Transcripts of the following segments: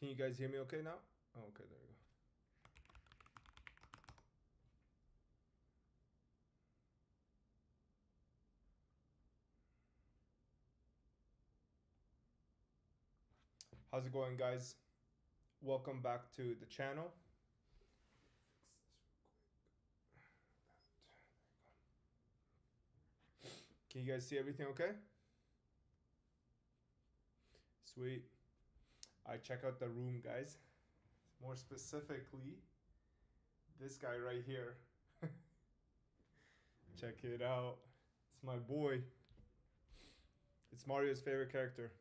Can you guys hear me okay now? Oh, okay, there you go. How's it going, guys? Welcome back to the channel. Can you guys see everything okay? Sweet. I check out the room, guys. More specifically, this guy right here. Check it out. It's my boy. It's Mario's favorite character.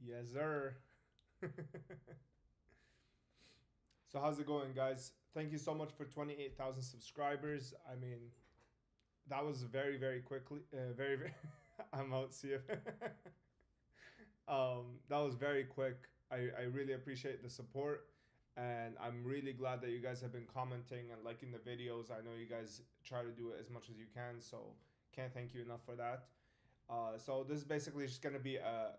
Yes, sir. So how's it going, guys? Thank you so much for 28,000 subscribers. I mean, that was very, very quickly. Very. I'm out. See you. That was very quick. I really appreciate the support, and I'm really glad that you guys have been commenting and liking the videos. I know you guys try to do it as much as you can, so can't thank you enough for that. So this is basically just gonna be a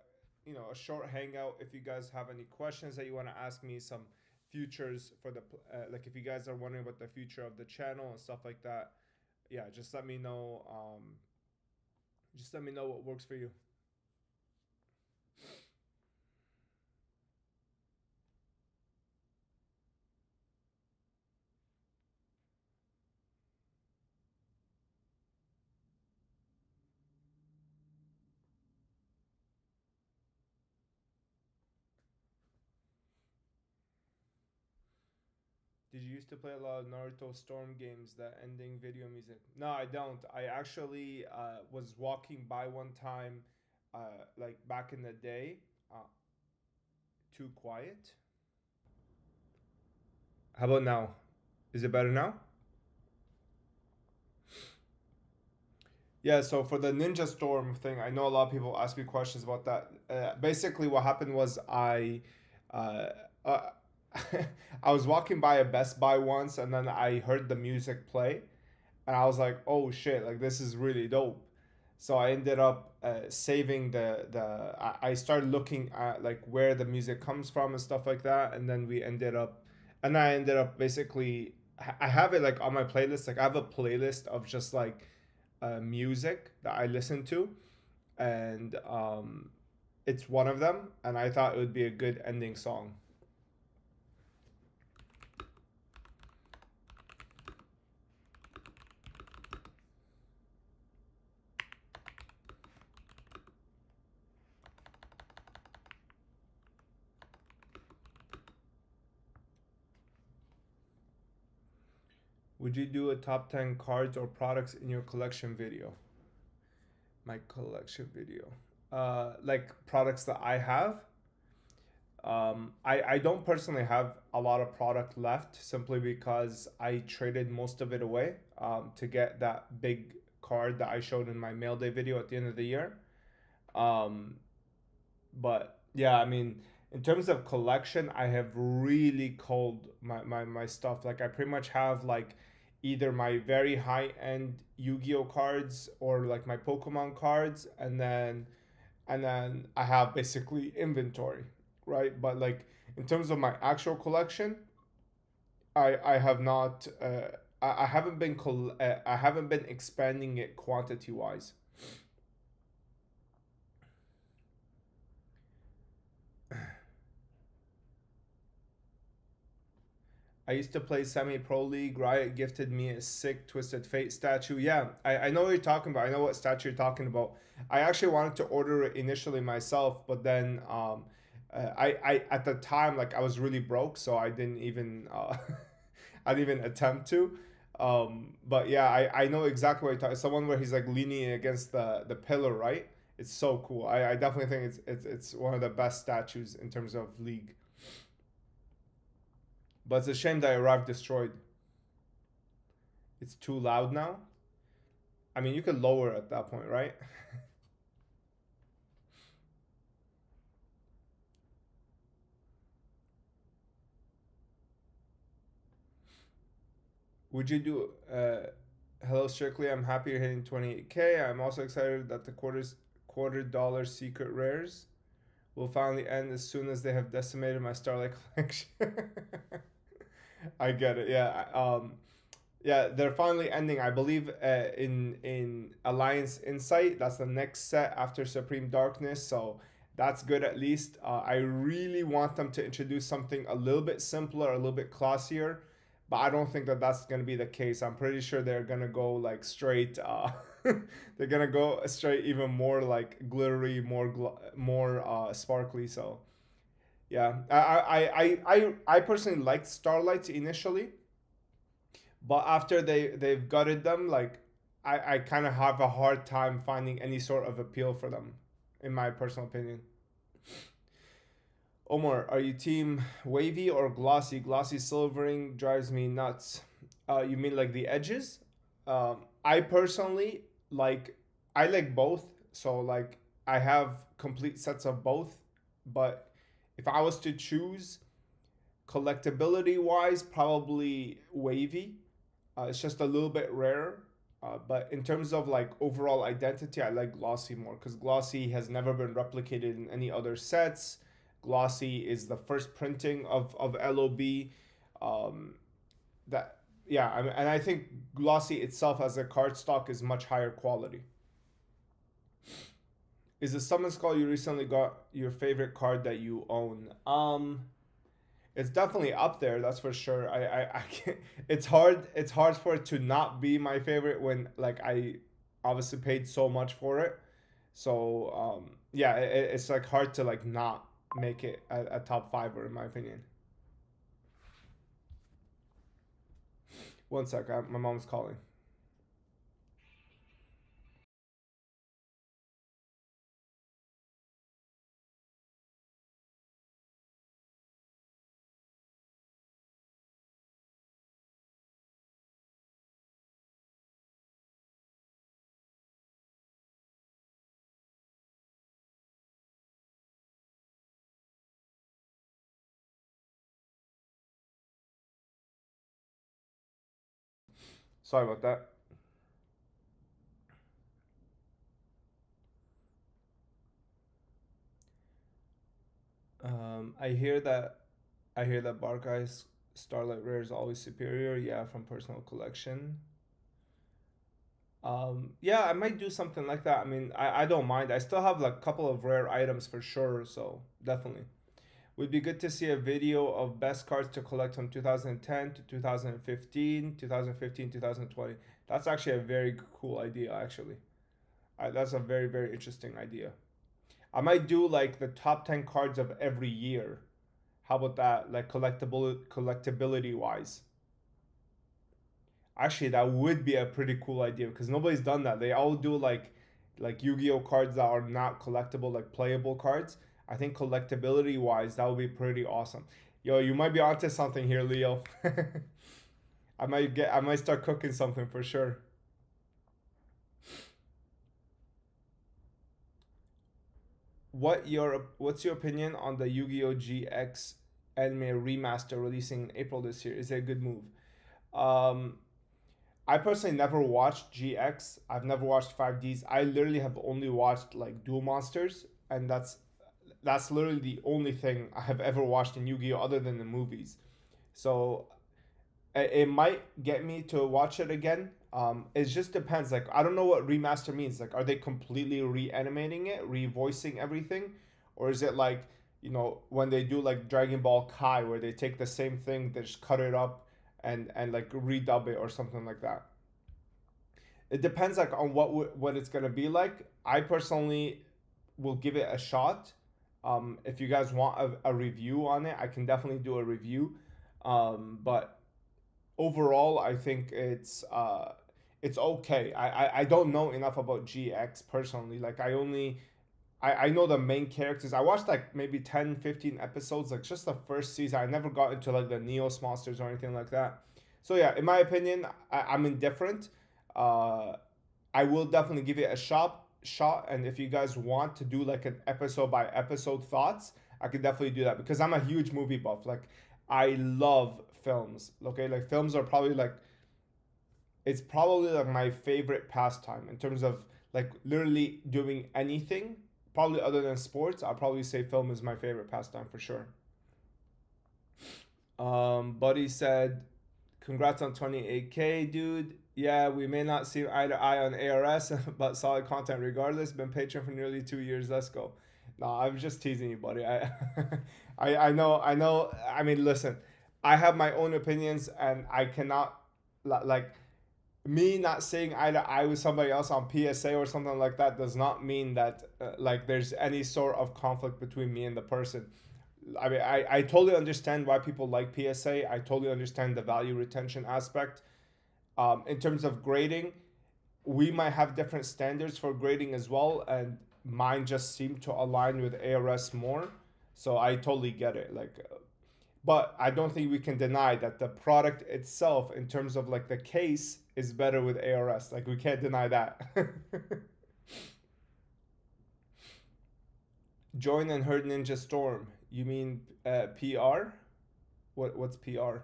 short hangout. If you guys have any questions that you want to ask me, some futures for the like if you guys are wondering about the future of the channel and stuff like that, yeah, just let me know. Just let me know what works for you. Did you used to play a lot of Naruto Storm games, that ending video music? No, I don't. I actually was walking by one time, like back in the day. Uh, Too quiet. How about now? Is it better now? Yeah, so for the Ninja Storm thing, I know a lot of people ask me questions about that. Basically, what happened was uh, uh, I was walking by a Best Buy once, and then I heard the music play, and I was like, "Oh shit! Like this is really dope." So I ended up saving the. I started looking at like where the music comes from and stuff like that, and then I ended up basically. I have it like on my playlist. Like I have a playlist of just like music that I listen to, and it's one of them. And I thought it would be a good ending song. Would you do a top 10 cards or products in your collection video? My collection video. Like products that I have. I don't personally have a lot of product left simply because I traded most of it away to get that big card that I showed in my mail day video at the end of the year. Um, but yeah, I mean, in terms of collection, I have really culled my stuff. Like I pretty much have like either my very high end Yu-Gi-Oh cards or like my Pokemon cards, and then I have basically inventory, right? But like in terms of my actual collection, I have not I haven't been I haven't been expanding it quantity wise. I used to play Semi Pro League. Riot gifted me a sick Twisted Fate statue. Yeah, I know what you're talking about. I know what statue you're talking about. I actually wanted to order it initially myself, but then I at the time like I was really broke, so I didn't even I didn't even attempt to. But yeah, I know exactly what you're talking. Someone where he's like leaning against the pillar, right? It's so cool. I definitely think it's one of the best statues in terms of League. But it's a shame that I arrived destroyed. It's too loud now. I mean, you could lower at that point, right? Would you do hello strictly? I'm happy you're hitting 28K. I'm also excited that the quarter dollar secret rares will finally end as soon as they have decimated my Starlight collection. I get it. Yeah. Yeah, they're finally ending. I believe in Alliance Insight. That's the next set after Supreme Darkness. So that's good at least. I really want them to introduce something a little bit simpler, a little bit classier, but I don't think that that's gonna be the case. I'm pretty sure they're gonna go like straight. They're gonna go straight, even more like glittery, more sparkly. So yeah, I personally liked Starlights initially, but after they've gutted them, like I kind of have a hard time finding any sort of appeal for them, in my personal opinion. Omar, are you team wavy or glossy? Glossy silvering drives me nuts. You mean like the edges? I personally like I like both. So like I have complete sets of both, but if I was to choose, collectability wise, probably wavy. It's just a little bit rare. But in terms of like overall identity, I like Glossy more because Glossy has never been replicated in any other sets. Glossy is the first printing of LOB. Um, that yeah, I mean, and I think Glossy itself as a card stock is much higher quality. Is the Summon Skull you recently got your favorite card that you own? It's definitely up there, that's for sure. I can't, it's hard for it to not be my favorite when like I obviously paid so much for it. So yeah, it's like hard to like not make it a top fiver in my opinion. One sec, my mom's calling. Sorry about that. I hear that Barkai's Starlight Rare is always superior. Yeah, from personal collection. Yeah, I might do something like that. I mean, I don't mind. I still have like a couple of rare items for sure, so definitely. Would be good to see a video of best cards to collect from 2010 to 2015, 2015, 2020. That's actually a very cool idea, actually. That's a very, very interesting idea. I might do like the top 10 cards of every year. How about that? Like collectability wise. Actually, that would be a pretty cool idea because nobody's done that. They all do like Yu-Gi-Oh cards that are not collectible, like playable cards. I think collectability wise, that would be pretty awesome. Yo, you might be onto something here, Leo. I might start cooking something for sure. What's your opinion on the Yu-Gi-Oh GX anime remaster releasing in April this year? Is it a good move? Um, I personally never watched GX. I've never watched 5Ds. I literally have only watched like Duel Monsters, and that's literally the only thing I have ever watched in Yu-Gi-Oh other than the movies. So it might get me to watch it again. It just depends. Like I don't know what remaster means. Like, are they completely reanimating it, revoicing everything, or is it like when they do like Dragon Ball Kai, where they take the same thing, they just cut it up and like redub it or something like that. It depends like on what it's gonna be like. I personally will give it a shot. If you guys want a review on it, I can definitely do a review. But overall, I think it's okay. I don't know enough about GX personally. Like I know the main characters. I watched like maybe 10, 15 episodes, like just the first season. I never got into like the Neos monsters or anything like that. So yeah, in my opinion, I'm indifferent. Uh, I will definitely give it a shot, and if you guys want to do like an episode by episode thoughts, I could definitely do that because I'm a huge movie buff. Like I love films. Okay, like films are probably like it's probably like my favorite pastime in terms of like literally doing anything. Probably other than sports, I'll probably say film is my favorite pastime for sure. Buddy said, "Congrats on 28K, dude. Yeah, we may not see eye to eye on ARS, but solid content regardless. Been patron for nearly 2 years. Let's go." No, I'm just teasing you, buddy. I know. I mean, listen, I have my own opinions, and I cannot like me not saying eye to eye with somebody else on PSA or something like that does not mean that like there's any sort of conflict between me and the person. I mean, I totally understand why people like PSA. I totally understand the value retention aspect. In terms of grading, we might have different standards for grading as well, and mine just seem to align with ARS more. So I totally get it. But I don't think we can deny that the product itself, in terms of like the case, is better with ARS. Like we can't deny that. Join and heard Ninja Storm. You mean PR? What's PR?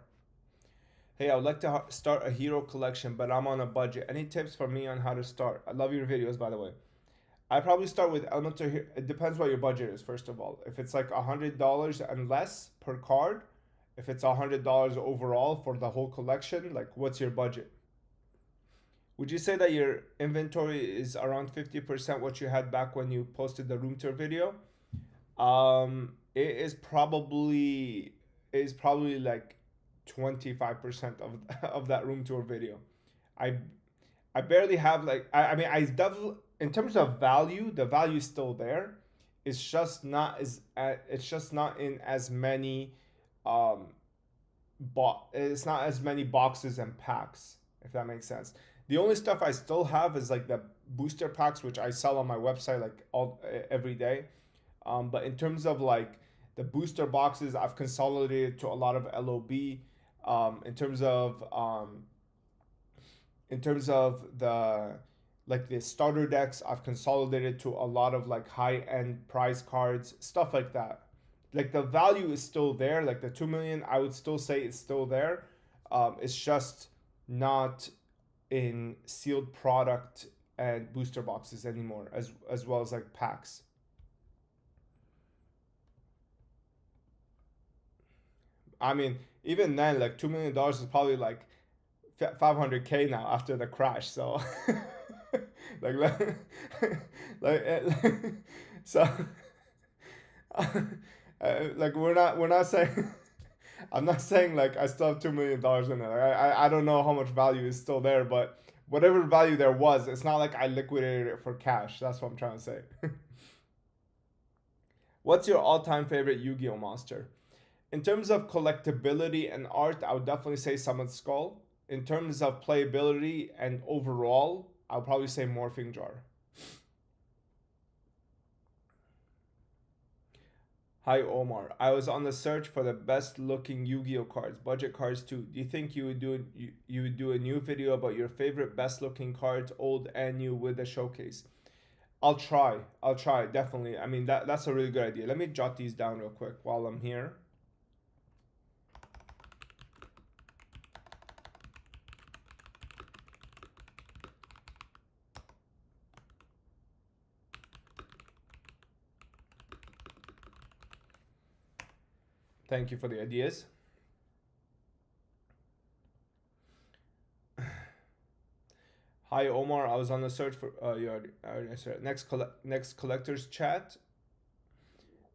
Hey, I would like to start a hero collection, but I'm on a budget. Any tips for me on how to start? I love your videos, by the way. I probably start with Elemental Hero. It depends what your budget is, first of all. If it's like $100 and less per card, if it's $100 overall for the whole collection, like what's your budget? Would you say that your inventory is around 50% what you had back when you posted the room tour video? It is probably like 25% of of that room tour video. I I barely have like I mean I definitely in terms of value, the value is still there. It's just not in as many um it's not as many boxes and packs, if that makes sense. The only stuff I still have is like the booster packs, which I sell on my website like every day. But in terms of like the booster boxes, I've consolidated to a lot of LOB. In terms of the like the starter decks, I've consolidated to a lot of like high end prize cards, stuff like that. Like the value is still there. Like the 2 million, I would still say it's still there. It's just not in sealed product and booster boxes anymore, as well as like packs. I mean, even then, like $2 million is probably like 500K now after the crash. So, like, so, like we're not saying. I'm not saying like I still have $2 million in it. Like, I don't know how much value is still there, but whatever value there was, it's not like I liquidated it for cash. That's what I'm trying to say. What's your all-time favorite Yu-Gi-Oh monster? In terms of collectability and art, I would definitely say Summon Skull. In terms of playability and overall, I'll probably say Morphing Jar. Hi Omar, I was on the search for the best looking Yu-Gi-Oh cards, budget cards too. Do you think you would do a new video about your favorite best looking cards, old and new, with a showcase? I'll try. I'll try definitely. I mean that's a really good idea. Let me jot these down real quick while I'm here. Thank you for the ideas. Hi Omar, I was on the search for you already answered. Next collectors chat.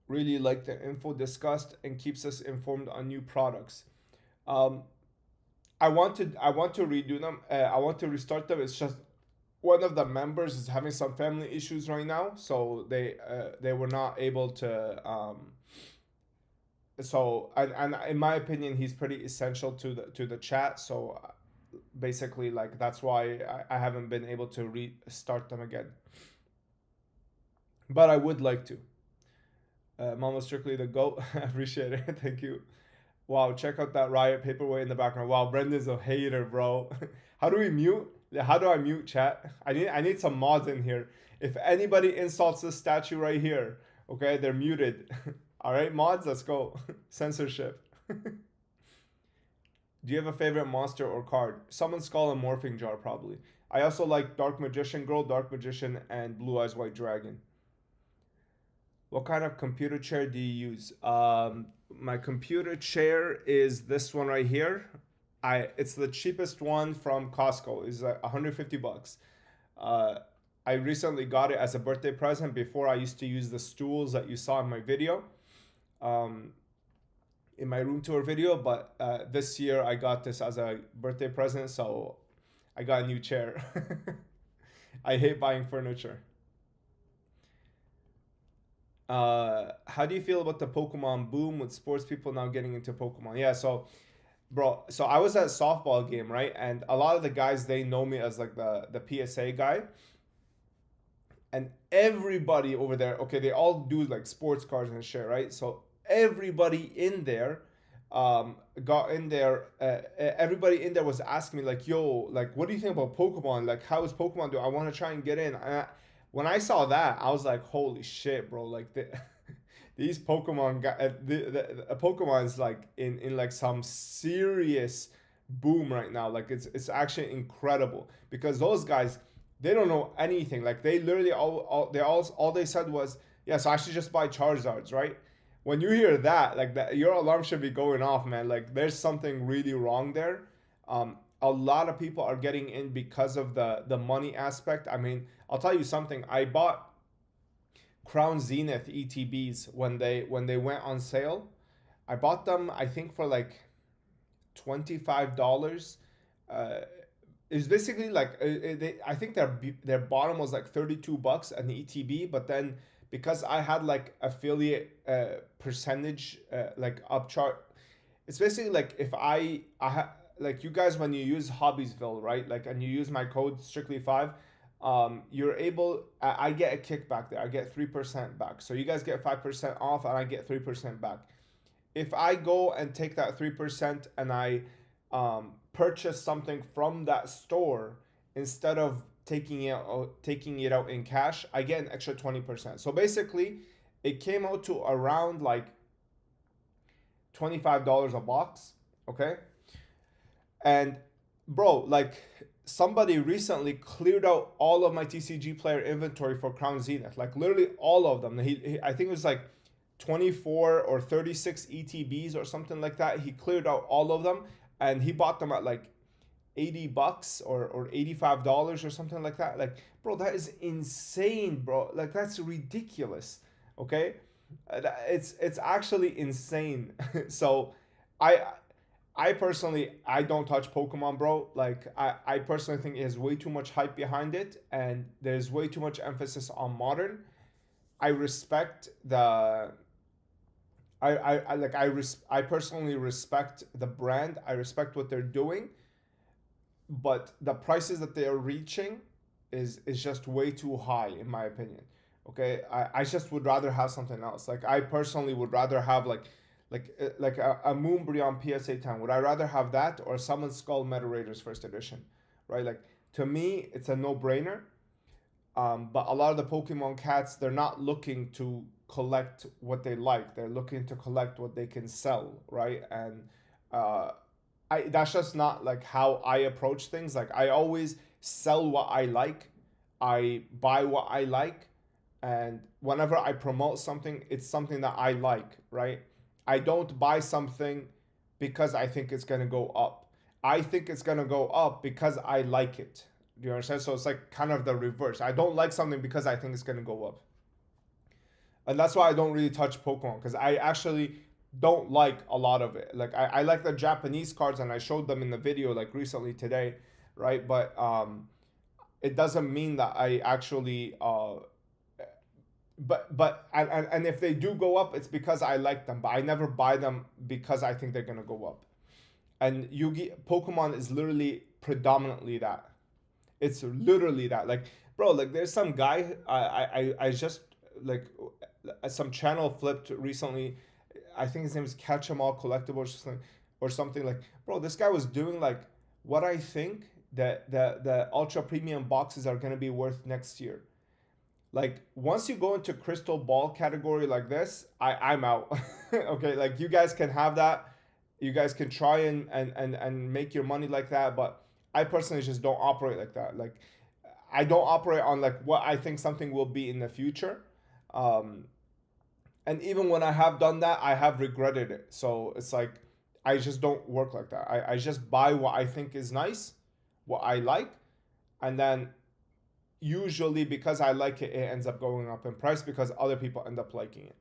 Really like the info discussed and keeps us informed on new products. Um, I want to redo them. I want to restart them. It's just one of the members is having some family issues right now, so they were not able to. And in my opinion, he's pretty essential to the chat. So basically, like that's why I haven't been able to restart them again. But I would like to. Mama Strictly the GOAT. I appreciate it. Thank you. Wow, check out that Riot paperweight in the background. Wow, Brendan's a hater, bro. How do we mute? How do I mute chat? I need some mods in here. If anybody insults this statue right here, okay, they're muted. All right, mods, let's go. Censorship. Do you have a favorite monster or card? Summon Skull and Morphing Jar, probably. I also like Dark Magician Girl, Dark Magician, and Blue Eyes White Dragon. What kind of computer chair do you use? My computer chair is this one right here. It's the cheapest one from Costco. It's like 150 bucks. Uh, I recently got it as a birthday present. Before I used to use the stools that you saw in my video, um, in my room tour video. But this year I got this as a birthday present, so I got a new chair. I hate buying furniture. How do you feel about the Pokemon boom with sports people now getting into Pokemon? Yeah, so bro, so I was at a softball game, right? And a lot of the guys they know me as like the PSA guy. And everybody over there, okay, they all do like sports cars and shit, right? So everybody in there got in there everybody in there was asking me like, yo, like what do you think about Pokemon? Like how is Pokemon doing? I want to try and get in. When I saw that, I was like, holy shit, bro, like these Pokemon Pokemon is like in like some serious boom right now. Like it's actually incredible because those guys they don't know anything. Like they literally all they said was, yeah, so I should just buy Charizards, right? When you hear that, like that, your alarm should be going off, man. Like there's something really wrong there. A lot of people are getting in because of the money aspect. I mean, I'll tell you something. I bought Crown Zenith ETBs when they went on sale. I bought them I think for like $25. Uh, it's basically like I think their bottom was like 32 bucks an ETB, but then because I had like affiliate percentage like upchart, it's basically like if like you guys when you use Hobbiesville, right? Like and you use my code strictly5, you're able I get a kickback there. I get 3% back. So you guys get 5% off and I get 3% back. If I go and take that 3% and I purchase something from that store instead of taking it out in cash, I get an extra 20%. So basically, it came out to around like $25 a box, okay? And bro, like somebody recently cleared out all of my TCG player inventory for Crown Zenith, like literally all of them. I think it was like 24 or 36 ETBs or something like that. He cleared out all of them and he bought them at like 80 bucks or $85 or something like that. Like, bro, that is insane, bro. Like, that's ridiculous. Okay? It's actually insane. So, I I personally I don't touch Pokemon, bro. Like I personally think it has way too much hype behind it and there's way too much emphasis on modern. I respect the I like I personally respect the brand. I respect what they're doing, but the prices that they are reaching is just way too high in my opinion. Okay, I just would rather have something else. Like I personally would rather have like a Moonbreon PSA 10. Would I rather have that or Summon Skull Meta Raiders first edition? Right? Like to me, it's a no brainer. But a lot of the Pokemon cats, they're not looking to collect what they like. They're looking to collect what they can sell, right? And uh, I that's just not like how I approach things. Like I always sell what I like, I buy what I like, and whenever I promote something, it's something that I like, right? I don't buy something because I think it's gonna go up. I think it's gonna go up because I like it. Do you understand? So it's like kind of the reverse. I don't like something because I think it's gonna go up. And that's why I don't really touch Pokemon because I actually don't like a lot of it. Like I like the Japanese cards and I showed them in the video like recently today, right? But it doesn't mean that I actually and if they do go up, it's because I like them. But I never buy them because I think they're gonna go up. And Yugi Pokemon is literally predominantly that. It's literally that. Like, bro, like there's some guy I just like some channel flipped recently. I think his name is Catch 'em All Collectible or something like. Bro, this guy was doing like what I think that the ultra premium boxes are gonna be worth next year. Like once you go into crystal ball category like this, I'm out. Okay, like you guys can have that. You guys can try and make your money like that, but I personally just don't operate like that. Like, I don't operate on like what I think something will be in the future. Um, and even when I have done that, I have regretted it. So it's like I just don't work like that. I just buy what I think is nice, what I like, and then usually because I like it, it ends up going up in price because other people end up liking it.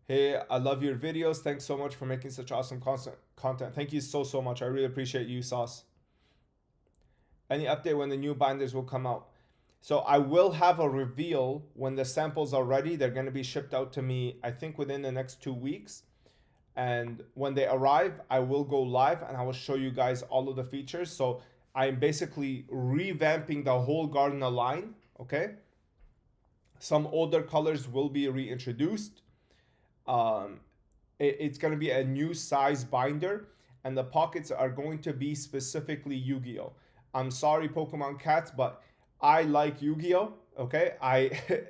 Hey, I love your videos. Thanks so much for making such awesome content. Thank you so much. I really appreciate you, Sauce. Any update when the new binders will come out? So I will have a reveal when the samples are ready. They're going to be shipped out to me, I think, within the next 2 weeks. And when they arrive, I will go live and I will show you guys all of the features. So I'm basically revamping the whole Gardner line, okay? Some older colors will be reintroduced. It's going to be a new size binder, and the pockets are going to be specifically Yu-Gi-Oh. I'm sorry, Pokemon cats, but I like Yu-Gi-Oh. Okay,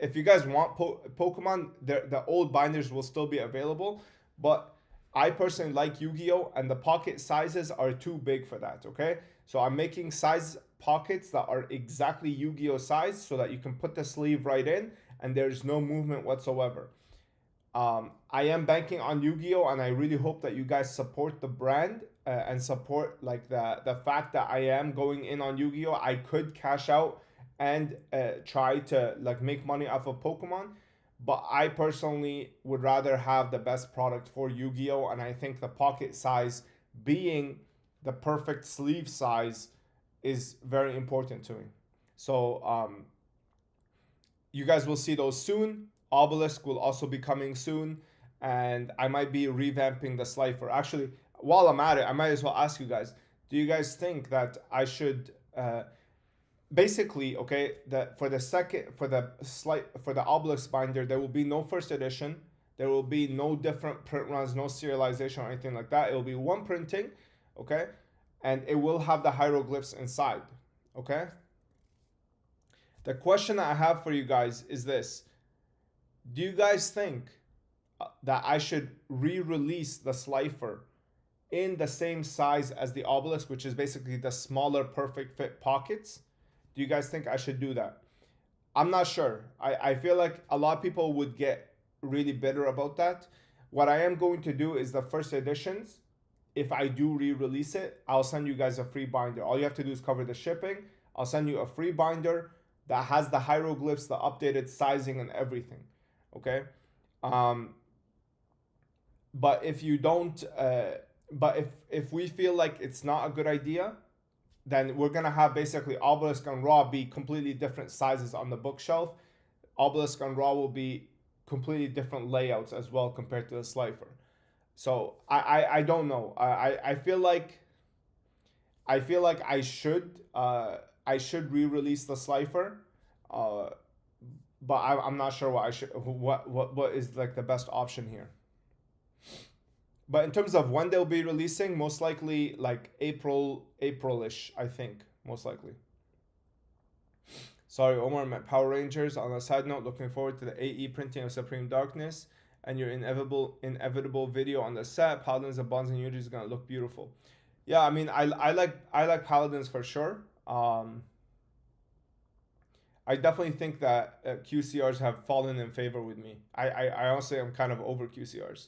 if you guys want Pokemon, the old binders will still be available, but I personally like Yu-Gi-Oh, and the pocket sizes are too big for that. Okay, so I'm making size pockets that are exactly Yu-Gi-Oh size, so that you can put the sleeve right in, and there's no movement whatsoever. I am banking on Yu-Gi-Oh, and I really hope that you guys support the brand and support like the fact that I am going in on Yu-Gi-Oh. I could cash out and try to like make money off of Pokemon, but I personally would rather have the best product for Yu-Gi-Oh, and I think the pocket size being the perfect sleeve size is very important to me. So you guys will see those soon. Obelisk will also be coming soon, and I might be revamping the Slifer. Actually, while I'm at it, I might as well ask you guys: do you guys think that I should basically, okay, that for the second for the Obelisk binder, there will be no first edition. There will be no different print runs, no serialization or anything like that. It will be one printing, okay, and it will have the hieroglyphs inside, okay. The question I have for you guys is this: do you guys think that I should re-release the Slifer in the same size as the Obelisk, which is basically the smaller perfect fit pockets? Do you guys think I should do that? I'm not sure. I feel like a lot of people would get really bitter about that. What I am going to do is the first editions, if I do re-release it, I'll send you guys a free binder. All you have to do is cover the shipping. I'll send you a free binder that has the hieroglyphs, the updated sizing and everything. Okay. Um, but if you don't, but if we feel like it's not a good idea, then we're gonna have basically Obelisk and Raw be completely different sizes on the bookshelf. Obelisk and Raw will be completely different layouts as well compared to the Slifer. So I don't know. I feel like I should re-release the Slifer, uh, but I'm not sure what I should what is like the best option here. But in terms of when they'll be releasing, most likely like April-ish, I think, most likely. Sorry, Omar, met Power Rangers. On a side note, looking forward to the AE printing of Supreme Darkness and your inevitable video on the set. Paladins of Bonds and Unity is gonna look beautiful. Yeah, I mean, I like Paladins for sure. I definitely think that QCRs have fallen in favor with me. I honestly am kind of over QCRs.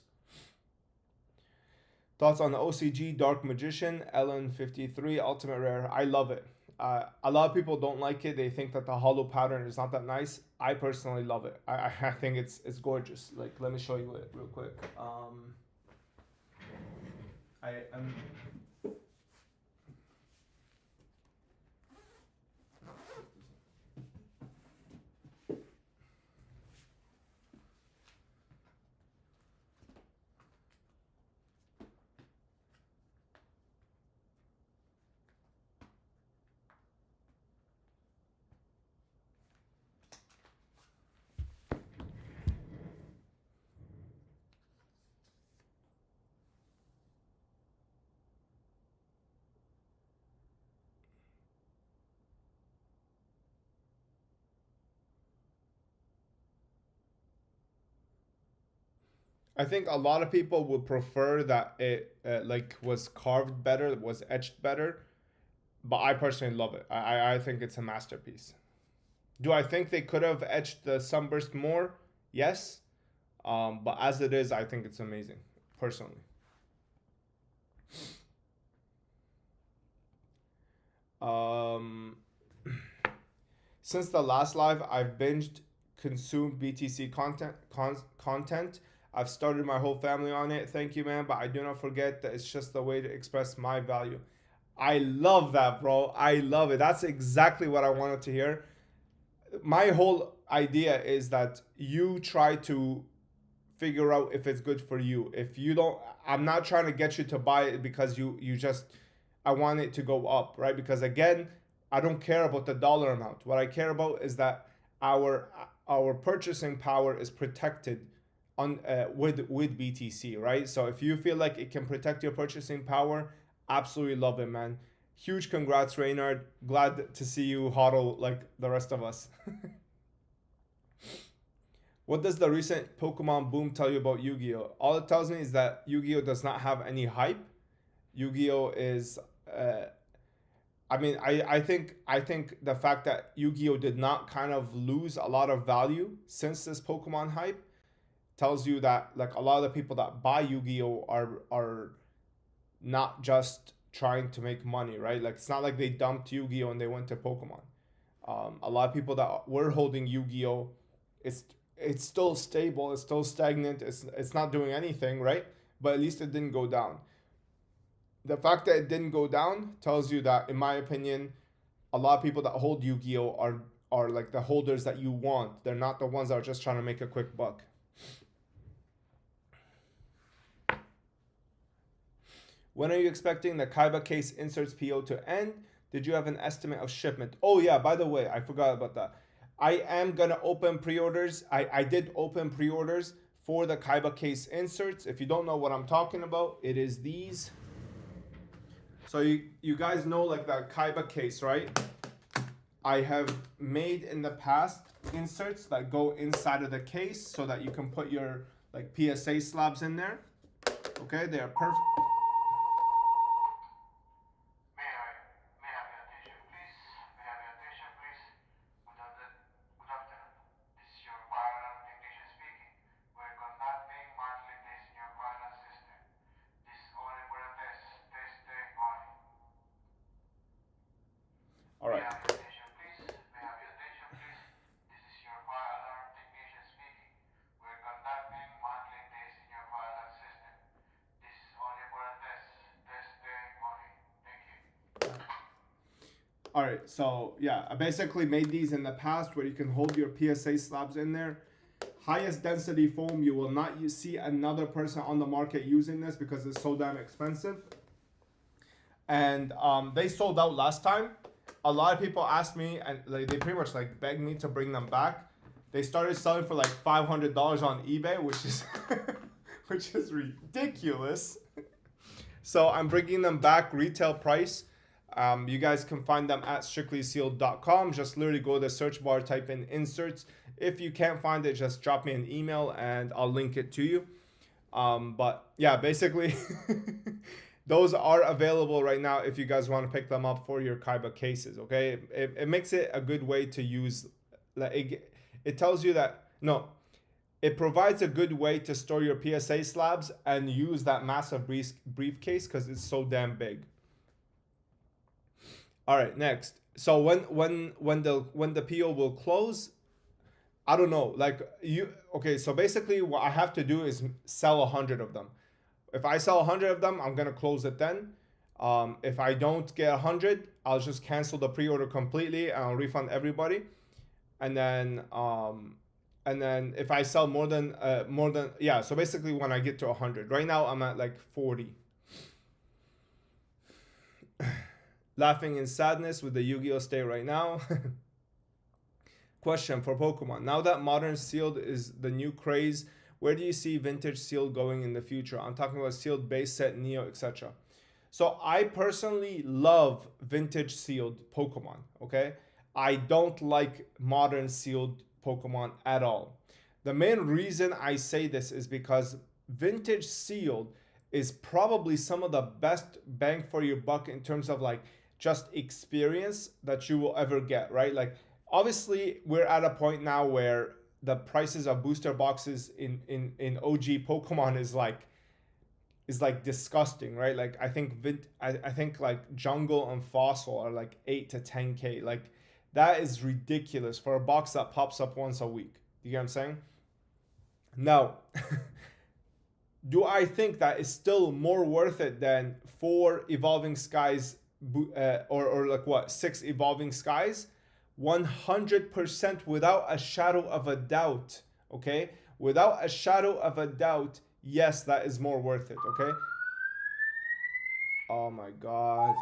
Thoughts on the OCG Dark Magician LN53 Ultimate Rare? I love it. A lot of people don't like it. They think that the hollow pattern is not that nice. I personally love it. I think it's gorgeous. Like, let me show you it real quick. I'm I think a lot of people would prefer that it like was carved better, was etched better, but I personally love it. I think it's a masterpiece. Do I think they could have etched the sunburst more? Yes, but as it is, I think it's amazing, personally. Um, since the last live, I've binged, consumed BTC content. I've started my whole family on it. Thank you, man. But I do not forget that it's just the way to express my value. I love that, bro. I love it. That's exactly what I wanted to hear. My whole idea is that you try to figure out if it's good for you. If you don't, I'm not trying to get you to buy it because you just, I want it to go up, right? Because again, I don't care about the dollar amount. What I care about is that our our purchasing power is protected on with BTC, right? So if you feel like it can protect your purchasing power, absolutely love it, man. Huge congrats, Reynard. Glad to see you hodl like the rest of us. What does the recent Pokemon boom tell you about Yu-Gi-Oh? All it tells me is that Yu-Gi-Oh does not have any hype. Yu-Gi-Oh is I think the fact that Yu-Gi-Oh did not kind of lose a lot of value since this Pokemon hype tells you that like a lot of the people that buy Yu-Gi-Oh are not just trying to make money, right? Like it's not like they dumped Yu-Gi-Oh and they went to Pokemon. A lot of people that were holding Yu-Gi-Oh, it's it's still stable, it's still stagnant, it's not doing anything, right? But at least it didn't go down. The fact that it didn't go down tells you that, in my opinion, a lot of people that hold Yu-Gi-Oh are like the holders that you want. They're not the ones that are just trying to make a quick buck. When are you expecting the Kaiba case inserts PO to end? Did you have an estimate of shipment? Oh yeah, by the way, I forgot about that. I am gonna open pre-orders. I did open pre-orders for the Kaiba case inserts. If you don't know what I'm talking about, it is these. So you guys know like that Kaiba case, right? I have made in the past inserts that go inside of the case so that you can put your like PSA slabs in there. Okay, they are perfect. All right. All right, so yeah, I basically made these in the past where you can hold your PSA slabs in there. Highest density foam, you will not see another person on the market using this because it's so damn expensive. And they sold out last time. A lot of people asked me, and like, they pretty much like begged me to bring them back. They started selling for like $500 on eBay, which is which is ridiculous. So I'm bringing them back retail price. You guys can find them at strictlysealed.com. Just literally go to the search bar, type in inserts. If you can't find it, just drop me an email and I'll link it to you. But yeah, basically, those are available right now if you guys want to pick them up for your Kaiba cases. Okay, it makes it a good way to use. Like it tells you that no, it provides a good way to store your PSA slabs and use that massive briefcase because it's so damn big. All right, next. So when the PO will close, I don't know. Like you, okay. So basically, what I have to do is sell 100 of them. If I sell 100 of them, I'm gonna close it then. If I don't get 100, I'll just cancel the pre-order completely and I'll refund everybody. And then if I sell more than yeah. So basically, when I get to 100, right now I'm at like 40. Laughing in sadness with the Yu-Gi-Oh state right now. Question for Pokemon. Now that modern sealed is the new craze, where do you see vintage sealed going in the future? I'm talking about sealed base set, Neo, etc. So I personally love vintage sealed Pokemon, okay? I don't like modern sealed Pokemon at all. The main reason I say this is because vintage sealed is probably some of the best bang for your buck in terms of like just experience that you will ever get, right? Like obviously we're at a point now where the prices of booster boxes in OG Pokemon is like disgusting, right? Like I think like Jungle and Fossil are like 8 to 10K. Like that is ridiculous for a box that pops up once a week. You get what I'm saying? Now, do I think that is still more worth it than 4 Evolving Skies or like what, 6 Evolving Skies? 100% without a shadow of a doubt. Okay? Without a shadow of a doubt, yes, that is more worth it. Okay? Oh my god.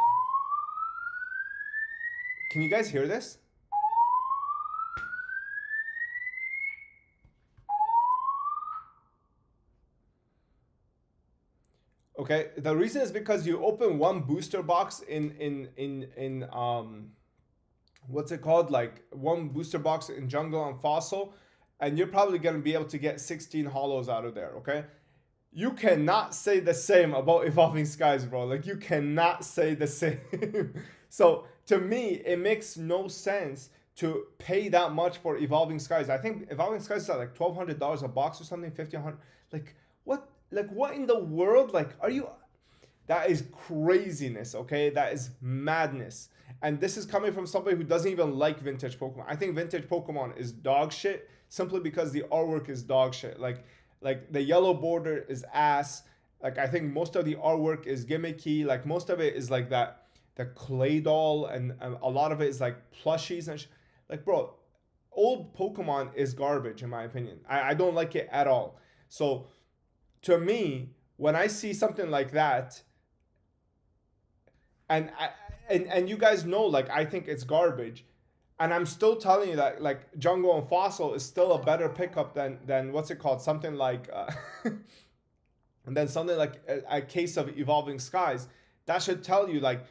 Can you guys hear this? Okay, the reason is because you open one booster box in what's it called, like one booster box in Jungle and Fossil, and you're probably gonna be able to get 16 hollows out of there. Okay, you cannot say the same about Evolving Skies, bro. Like you cannot say the same. So to me, it makes no sense to pay that much for Evolving Skies. I think Evolving Skies is at like $1,200 a box or something, 1,500. Like what? Like what in the world? Like are you? That is craziness. Okay, that is madness. And this is coming from somebody who doesn't even like vintage Pokemon. I think vintage Pokemon is dog shit simply because the artwork is dog shit. Like the yellow border is ass. Like I think most of the artwork is gimmicky. Like most of it is like that the clay doll, and a lot of it is like plushies and like bro, old Pokemon is garbage in my opinion. I don't like it at all. So to me, when I see something like that, and and you guys know like I think it's garbage, and I'm still telling you that like Jungle and Fossil is still a better pickup than what's it called, something like and then something like a case of Evolving Skies. That should tell you like,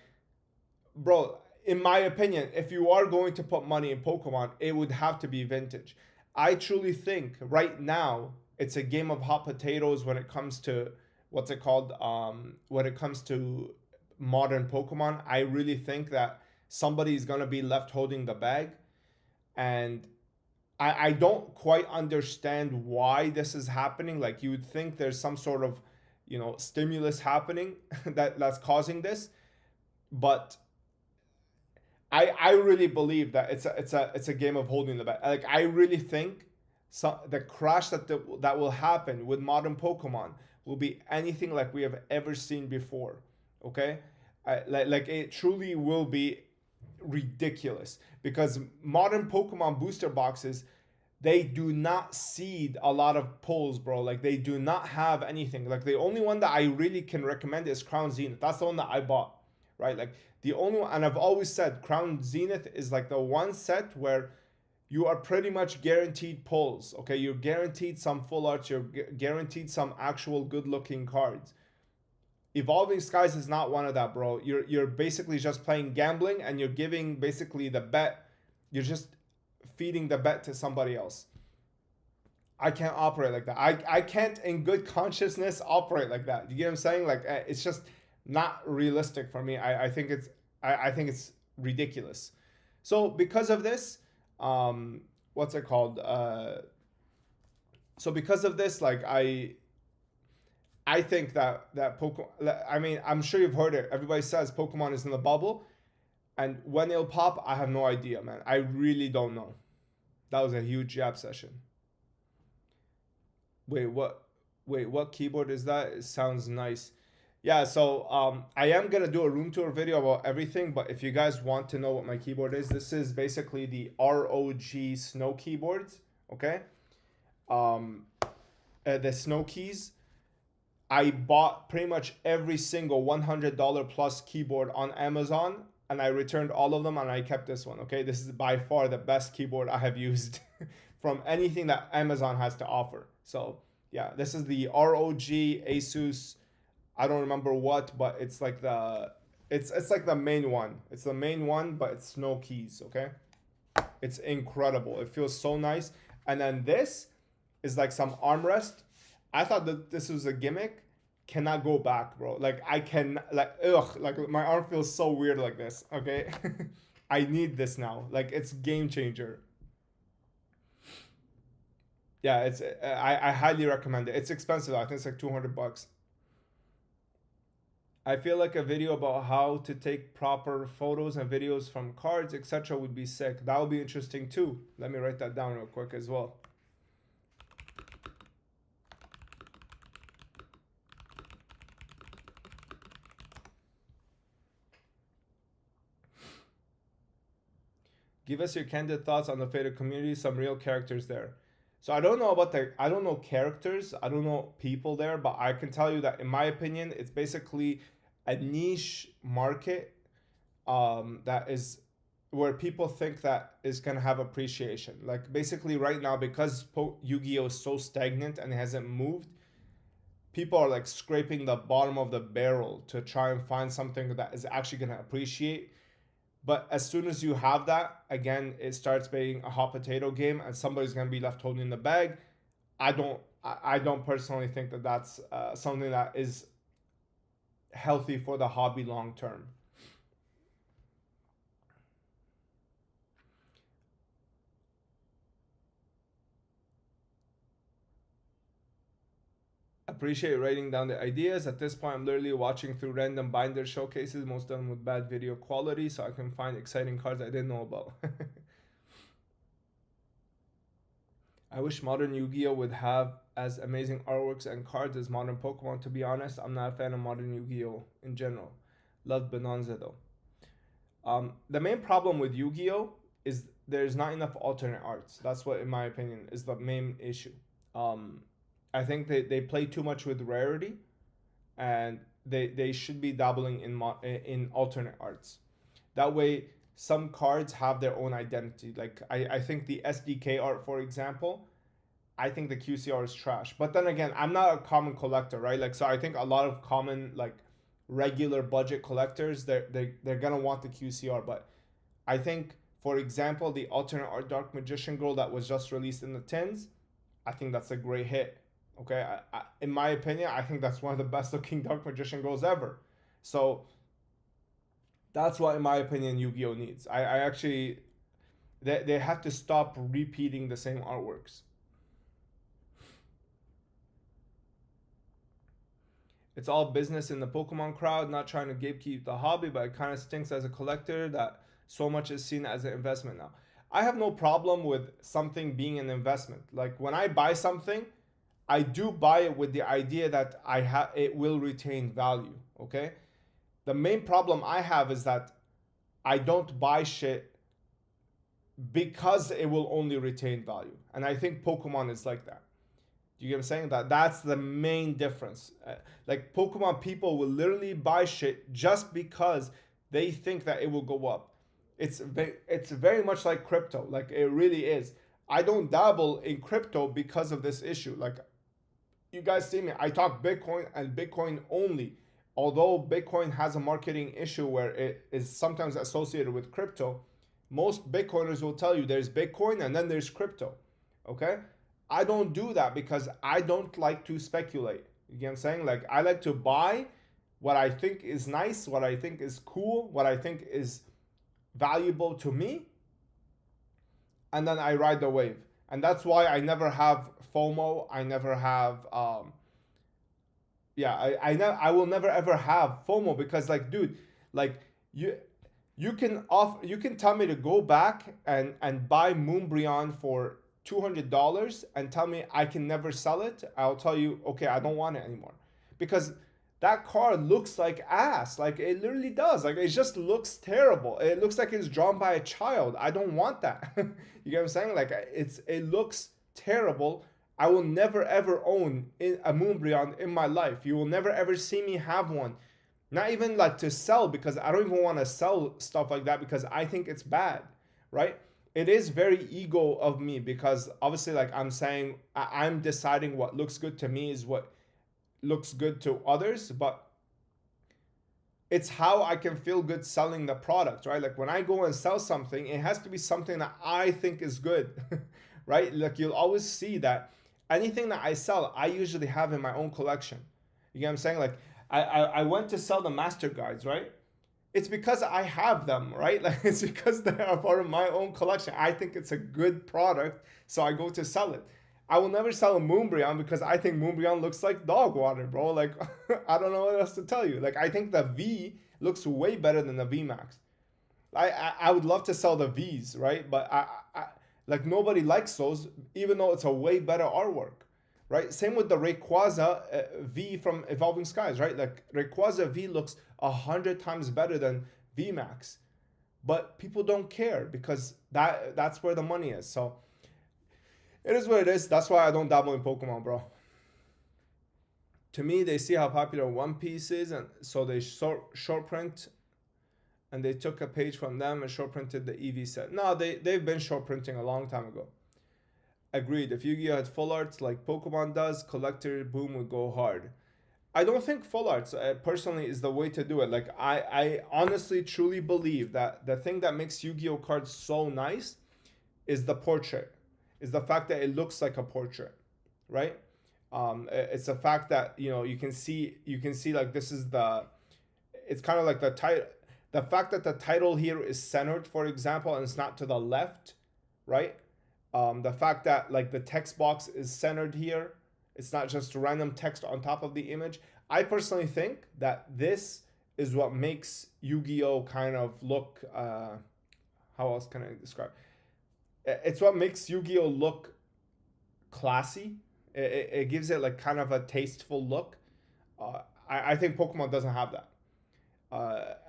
bro, in my opinion, if you are going to put money in Pokemon, it would have to be vintage. I truly think right now it's a game of hot potatoes when it comes to what's it called, when it comes to modern Pokemon. I really think that somebody's gonna be left holding the bag, and I don't quite understand why this is happening. Like you would think there's some sort of, you know, stimulus happening that's causing this, but I really believe that it's a game of holding the bag. Like I really think the crash that will happen with modern Pokemon will be anything like we have ever seen before. Okay, like it truly will be ridiculous because modern Pokemon booster boxes, they do not seed a lot of pulls, bro. Like they do not have anything. Like the only one that I really can recommend is Crown Zenith. That's the one that I bought, right? Like the only one, and I've always said Crown Zenith is like the one set where you are pretty much guaranteed pulls. Okay, you're guaranteed some full arts. You're guaranteed some actual good looking cards. Evolving Skies is not one of that, bro. You're basically just playing gambling, and you're giving basically the bet. You're just feeding the bet to somebody else. I can't operate like that. I can't in good consciousness operate like that. You get what I'm saying? Like it's just not realistic for me. I think it's ridiculous. So because of this, what's it called? So because of this, like I think that Pokemon. I mean, I'm sure you've heard it. Everybody says Pokemon is in the bubble, and when it'll pop, I have no idea, man. I really don't know. That was a huge jab session. Wait, what? Wait, what keyboard is that? It sounds nice. Yeah, so I am gonna do a room tour video about everything, but if you guys want to know what my keyboard is, this is basically the ROG Snow keyboards. Okay, the Snow keys. I bought pretty much every single $100 plus keyboard on Amazon, and I returned all of them, and I kept this one. Okay, this is by far the best keyboard I have used from anything that Amazon has to offer. So yeah, this is the ROG Asus. I don't remember what, but it's like it's like the main one. It's the main one, but it's Snow keys. Okay, it's incredible. It feels so nice. And then this is like some armrest. I thought that this was a gimmick. Cannot go back, bro. Like I can like ugh, like my arm feels so weird like this. Okay, I need this now. Like it's game changer. Yeah, it's I highly recommend it. It's expensive. I think it's like 200 bucks. I feel like a video about how to take proper photos and videos from cards, etc. would be sick. That would be interesting too. Let me write that down real quick as well. Give us your candid thoughts on the Fader community, some real characters there. So I don't know about I don't know characters, I don't know people there, but I can tell you that in my opinion, it's basically a niche market that is where people think that is gonna have appreciation. Like basically right now, because Yu-Gi-Oh is so stagnant and it hasn't moved, people are like scraping the bottom of the barrel to try and find something that is actually gonna appreciate. But as soon as you have that, again, it starts being a hot potato game, and somebody's gonna be left holding the bag. I don't personally think that that's something that is healthy for the hobby long term. Appreciate writing down the ideas. At this point, I'm literally watching through random binder showcases, most of them with bad video quality, so I can find exciting cards I didn't know about. I wish modern Yu-Gi-Oh would have as amazing artworks and cards as modern Pokemon. To be honest, I'm not a fan of modern Yu-Gi-Oh in general. Love Bonanza though. The main problem with Yu-Gi-Oh is there's not enough alternate arts. That's what, in my opinion, is the main issue. Um, I think they play too much with rarity, and they should be dabbling in alternate arts. That way, some cards have their own identity. Like I think the SDK art, for example, I think the QCR is trash. But then again, I'm not a common collector, right? Like so, I think a lot of common like regular budget collectors they're gonna want the QCR. But I think, for example, the alternate art Dark Magician Girl that was just released in the tins, I think that's a great hit. Okay, in my opinion, I think that's one of the best looking Dark Magician Girls ever. So that's what, in my opinion, Yu-Gi-Oh needs. I actually they have to stop repeating the same artworks. It's all business in the Pokemon crowd, not trying to gatekeep the hobby, but it kind of stinks as a collector that so much is seen as an investment now. I have no problem with something being an investment. Like when I buy something, I do buy it with the idea that it will retain value. Okay. The main problem I have is that I don't buy shit because it will only retain value, and I think Pokemon is like that. You get what I'm saying? That's the main difference. Like Pokemon people will literally buy shit just because they think that it will go up. It's very much like crypto. Like it really is. I don't dabble in crypto because of this issue. Like you guys see me, I talk Bitcoin and Bitcoin only. Although Bitcoin has a marketing issue where it is sometimes associated with crypto, most Bitcoiners will tell you there's Bitcoin and then there's crypto. Okay? I don't do that because I don't like to speculate. You get what I'm saying? Like I like to buy what I think is nice, what I think is cool, what I think is valuable to me, and then I ride the wave. And that's why I never have FOMO. I never have yeah, I will never ever have FOMO because like dude, like you you can tell me to go back and buy Moonbreon for $200 and tell me I can never sell it. I'll tell you, okay, I don't want it anymore. Because that card looks like ass. Like it literally does. Like it just looks terrible. It looks like it's drawn by a child. I don't want that. You get what I'm saying? Like it looks terrible. I will never ever own a Moonbreon in my life. You will never ever see me have one. Not even like to sell because I don't even want to sell stuff like that because I think it's bad, right? It is very ego of me because obviously like I'm saying I'm deciding what looks good to me is what looks good to others, but it's how I can feel good selling the product, right? Like when I go and sell something, it has to be something that I think is good, right? Like you'll always see that. anything that I sell, I usually have in my own collection. You get what I'm saying? Like I went to sell the master guides, right? It's because I have them, right? Like it's because they are part of my own collection. I think it's a good product, so I go to sell it. I will never sell a Moonbryon because I think Moonbryon looks like dog water, bro. Like I don't know what else to tell you. Like I think the V looks way better than the V Max. I would love to sell the V's, right? But I like nobody likes those, even though it's a way better artwork, right? Same with the Rayquaza V from Evolving Skies, right? Like Rayquaza V looks 100 times better than V Max, but people don't care because that's where the money is. So it is what it is. That's why I don't dabble in Pokemon, bro. To me, they see how popular One Piece is, and so they short print, and they took a page from them and short printed the EV set. No, they've been short printing a long time ago. Agreed. If Yu-Gi-Oh had full arts like Pokemon does, collector boom would go hard. I don't think full arts personally is the way to do it. Like I honestly truly believe that the thing that makes Yu-Gi-Oh cards so nice is the portrait, is the fact that it looks like a portrait, right? It's the fact that you can see like this is the, it's kind of like the title, the fact that the title here is centered, for example, and it's not to the left, right? The fact that like the text box is centered here, it's not just random text on top of the image. I personally think that this is what makes Yu-Gi-Oh kind of look, how else can I describe? It's what makes Yu-Gi-Oh look classy. It gives it like kind of a tasteful look. I think Pokemon doesn't have that.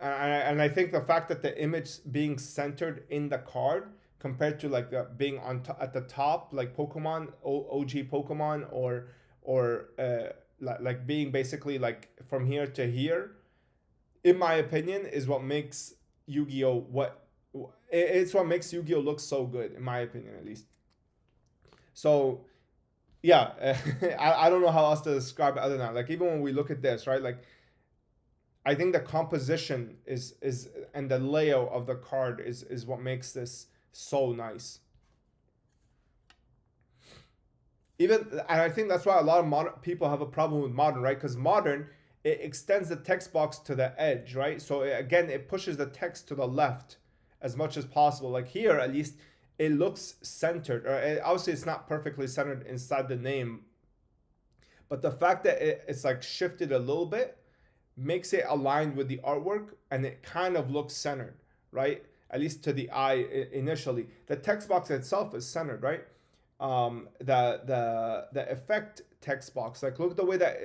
And I think the fact that the image being centered in the card compared to like being at the top, like Pokemon, OG Pokemon, or like being basically like from here to here, in my opinion, is what makes Yu-Gi-Oh it's what makes Yu-Gi-Oh look so good, in my opinion, at least. So yeah, I don't know how else to describe it other than that. Like even when we look at this, right? Like I think the composition is and the layout of the card is what makes this so nice. Even, and I think that's why a lot of modern people have a problem with modern, right? Because modern, it extends the text box to the edge, right? So again, it pushes the text to the left as much as possible. Like here, at least, it looks centered. Or obviously, it's not perfectly centered inside the name, but the fact that it's like shifted a little bit makes it aligned with the artwork, and it kind of looks centered, right? At least to the eye initially. The text box itself is centered, right? The effect text box, like look the way that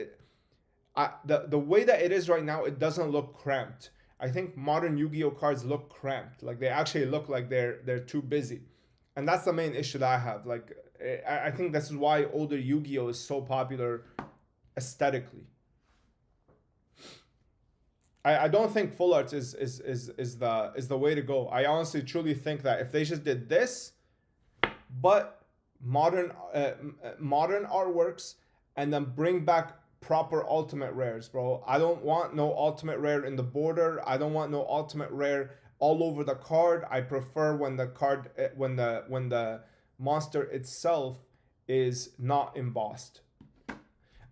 the way that it is right now, it doesn't look cramped. I think modern Yu-Gi-Oh cards look cramped, like they actually look like they're too busy, and that's the main issue that I have. Like I think this is why older Yu-Gi-Oh is so popular aesthetically. I don't think full arts is the way to go. I honestly truly think that if they just did this, but modern artworks, and then bring back proper ultimate rares, bro. I don't want no ultimate rare in the border. I don't want no ultimate rare all over the card. I prefer when the card when the monster itself is not embossed.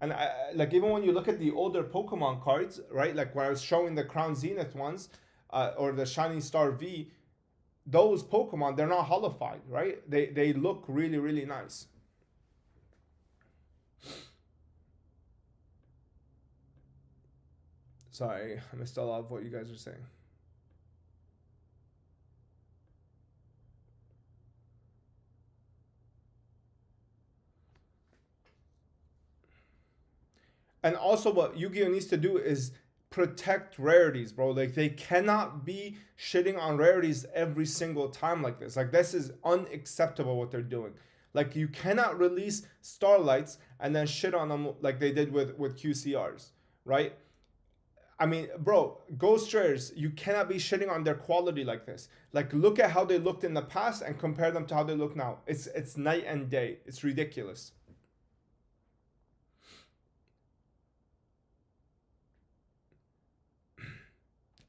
And like even when you look at the older Pokemon cards, right? Like when I was showing the Crown Zenith ones, or the Shining Star V, those Pokemon, they're not holofied, right? They look really, really nice. Sorry, I missed a lot of what you guys are saying. And also what Yu-Gi-Oh needs to do is protect rarities, bro. Like they cannot be shitting on rarities every single time like this. Like this is unacceptable what they're doing. Like you cannot release Starlights and then shit on them like they did with QCRs, right? I mean, bro, Ghost Rares, you cannot be shitting on their quality like this. Like look at how they looked in the past and compare them to how they look now. It's night and day. It's ridiculous.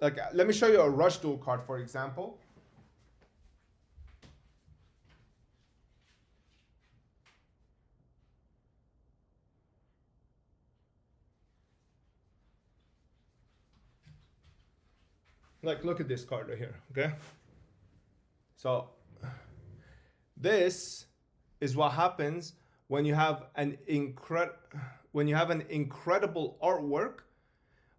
Like, let me show you a Rush Duel card, for example. Like, look at this card right here, okay? So this is what happens when you have an incredible artwork,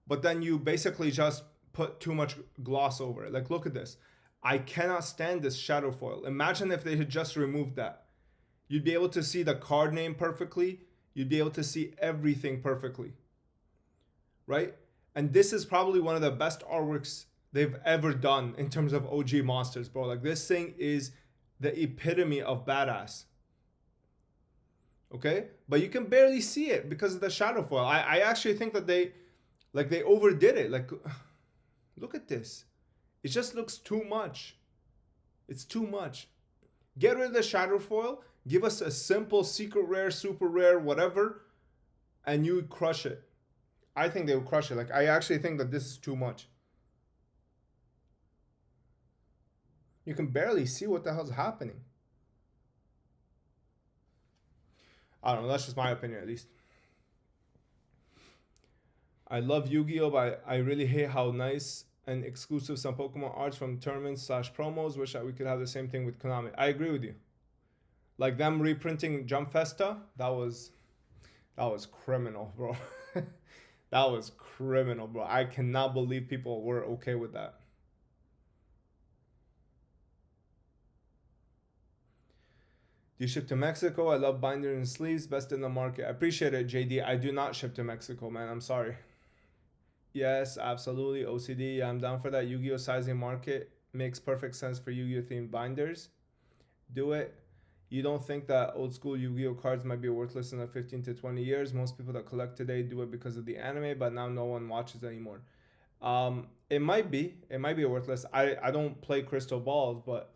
but then you basically just put too much gloss over it. Like, look at this. I cannot stand this shadow foil. Imagine if they had just removed that. You'd be able to see the card name perfectly. You'd be able to see everything perfectly, right? And this is probably one of the best artworks they've ever done in terms of OG monsters, bro. Like, this thing is the epitome of badass. Okay, but you can barely see it because of the shadow foil. I actually think that they overdid it. Like, look at this. It just looks too much. It's too much. Get rid of the shadow foil. Give us a simple secret rare, super rare, whatever, and you would crush it. I think they would crush it. Like, I actually think that this is too much. You can barely see what the hell's happening. I don't know. That's just my opinion, at least. I love Yu-Gi-Oh, but I really hate how nice and exclusive some Pokemon arts from tournaments / promos. Wish that we could have the same thing with Konami. I agree with you. Like them reprinting Jump Festa, that was criminal, bro. That was criminal, bro. I cannot believe people were okay with that. Do you ship to Mexico? I love binders and sleeves. Best in the market. I appreciate it, JD. I do not ship to Mexico, man. I'm sorry. Yes, absolutely. OCD. Yeah, I'm down for that. Yu-Gi-Oh sizing market makes perfect sense for Yu-Gi-Oh themed binders. Do it. You don't think that old school Yu-Gi-Oh cards might be worthless in 15 to 20 years? Most people that collect today do it because of the anime, but now no one watches anymore. It might be worthless. I don't play crystal balls, but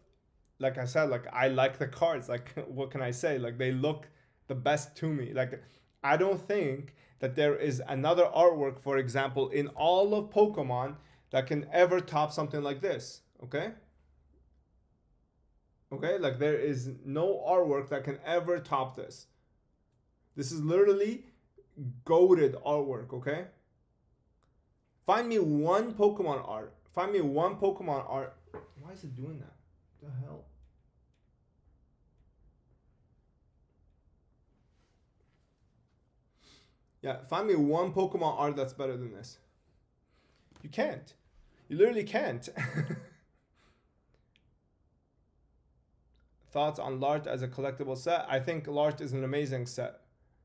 like I said, like I like the cards. Like, what can I say? Like, they look the best to me. Like, I don't think that there is another artwork, for example, in all of Pokemon that can ever top something like this. Okay? Okay? Like, there is no artwork that can ever top this. This is literally goated artwork, okay? Find me one Pokemon art. Find me one Pokemon art. Why is it doing that? What the hell? Yeah, find me one Pokemon art that's better than this. You can't. You literally can't. Thoughts on Lart as a collectible set? I think Lart is an amazing set.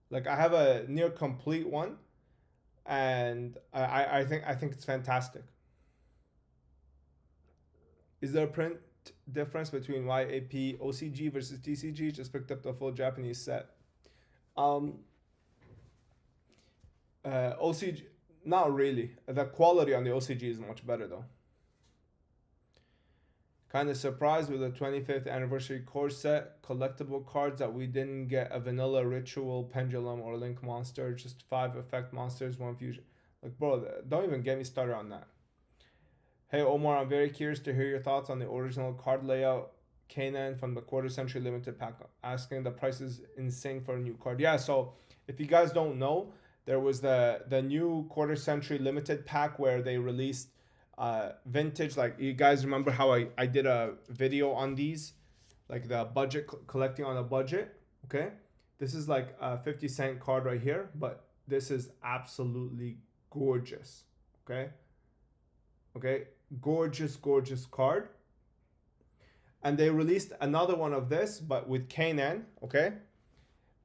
Like, I have a near complete one, and I think it's fantastic. Is there a print difference between YAP OCG versus TCG? Just picked up the full Japanese set. OCG, not really. The quality on the OCG is much better though. Kind of surprised with the 25th anniversary core set collectible cards that we didn't get a vanilla ritual, pendulum, or link monster. Just 5 effect monsters, 1 fusion. Like, bro, don't even get me started on that. Hey Omar, I'm very curious to hear your thoughts on the original card layout Kanan from the quarter century limited pack. Asking the price is insane for a new card. Yeah, so if you guys don't know, there was the new quarter century limited pack where they released vintage. Like, you guys remember how I did a video on these, like the budget collecting on a budget. Okay, this is like a 50-cent card right here, but this is absolutely gorgeous. Okay, gorgeous card. And they released another one of this, but with Kanan. Okay,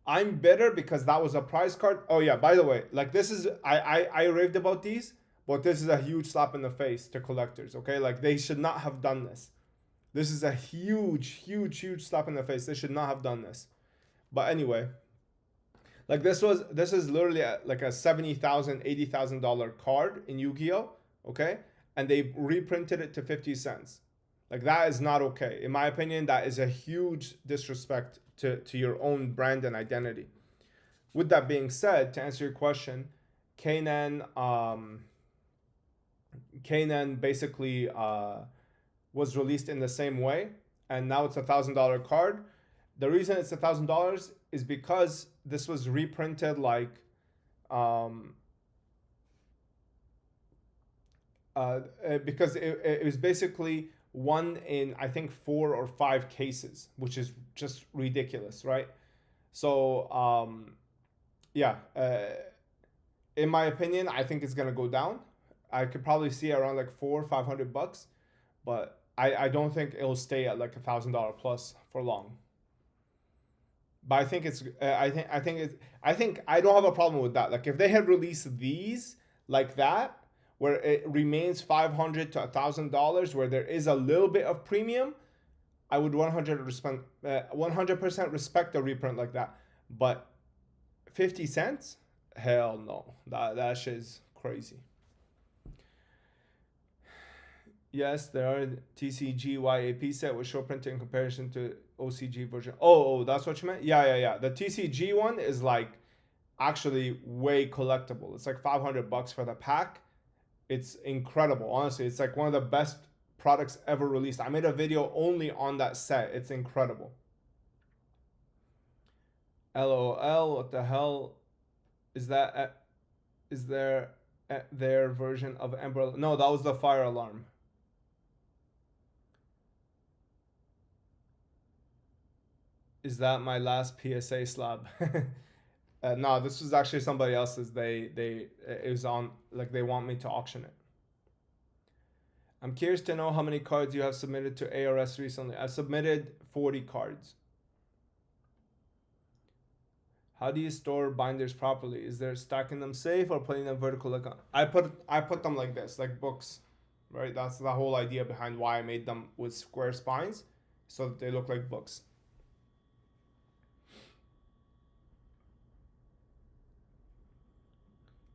I'm bitter because that was a prize card. Oh yeah, by the way, like, this is I raved about these, but this is a huge slap in the face to collectors. Okay, like, they should not have done this. This is a huge slap in the face. They should not have done this. But anyway, like, this is literally like a $70,000, $80,000 card in Yu-Gi-Oh. Okay, and they reprinted it to 50 cents. Like, that is not okay. In my opinion, that is a huge disrespect to your own brand and identity. With that being said, to answer your question, Kanan basically was released in the same way, and now it's $1,000 card. The reason it's $1,000 is because this was reprinted like because it was basically one in I think 4 or 5 cases, which is just ridiculous, right? So yeah, in my opinion, I think it's gonna go down. I could probably see around like 400 or 500 bucks, but I don't think it'll stay at like $1,000 plus for long. But I think it's I think I don't have a problem with that. Like if they had released these like that, where it remains $500 to $1,000, where there is a little bit of premium, I would 100% respect a reprint like that. But 50 cents, hell no, that shit is crazy. Yes, there are TCG YAP set with short print in comparison to OCG version. Oh, that's what you meant? Yeah. The TCG one is like actually way collectible. It's like 500 bucks for the pack. It's incredible. Honestly, it's like one of the best products ever released. I made a video only on that set. It's incredible. LOL, what the hell is that? Is there their version of Ember? No, that was the fire alarm. Is that my last PSA slab? No, this was actually somebody else's. They it was on like they want me to auction it. I'm curious to know how many cards you have submitted to ARS recently. I've submitted 40 cards. How do you store binders properly? Is there stacking them safe or putting them vertical? Like I put them like this, like books, right? That's the whole idea behind why I made them with square spines, so that they look like books.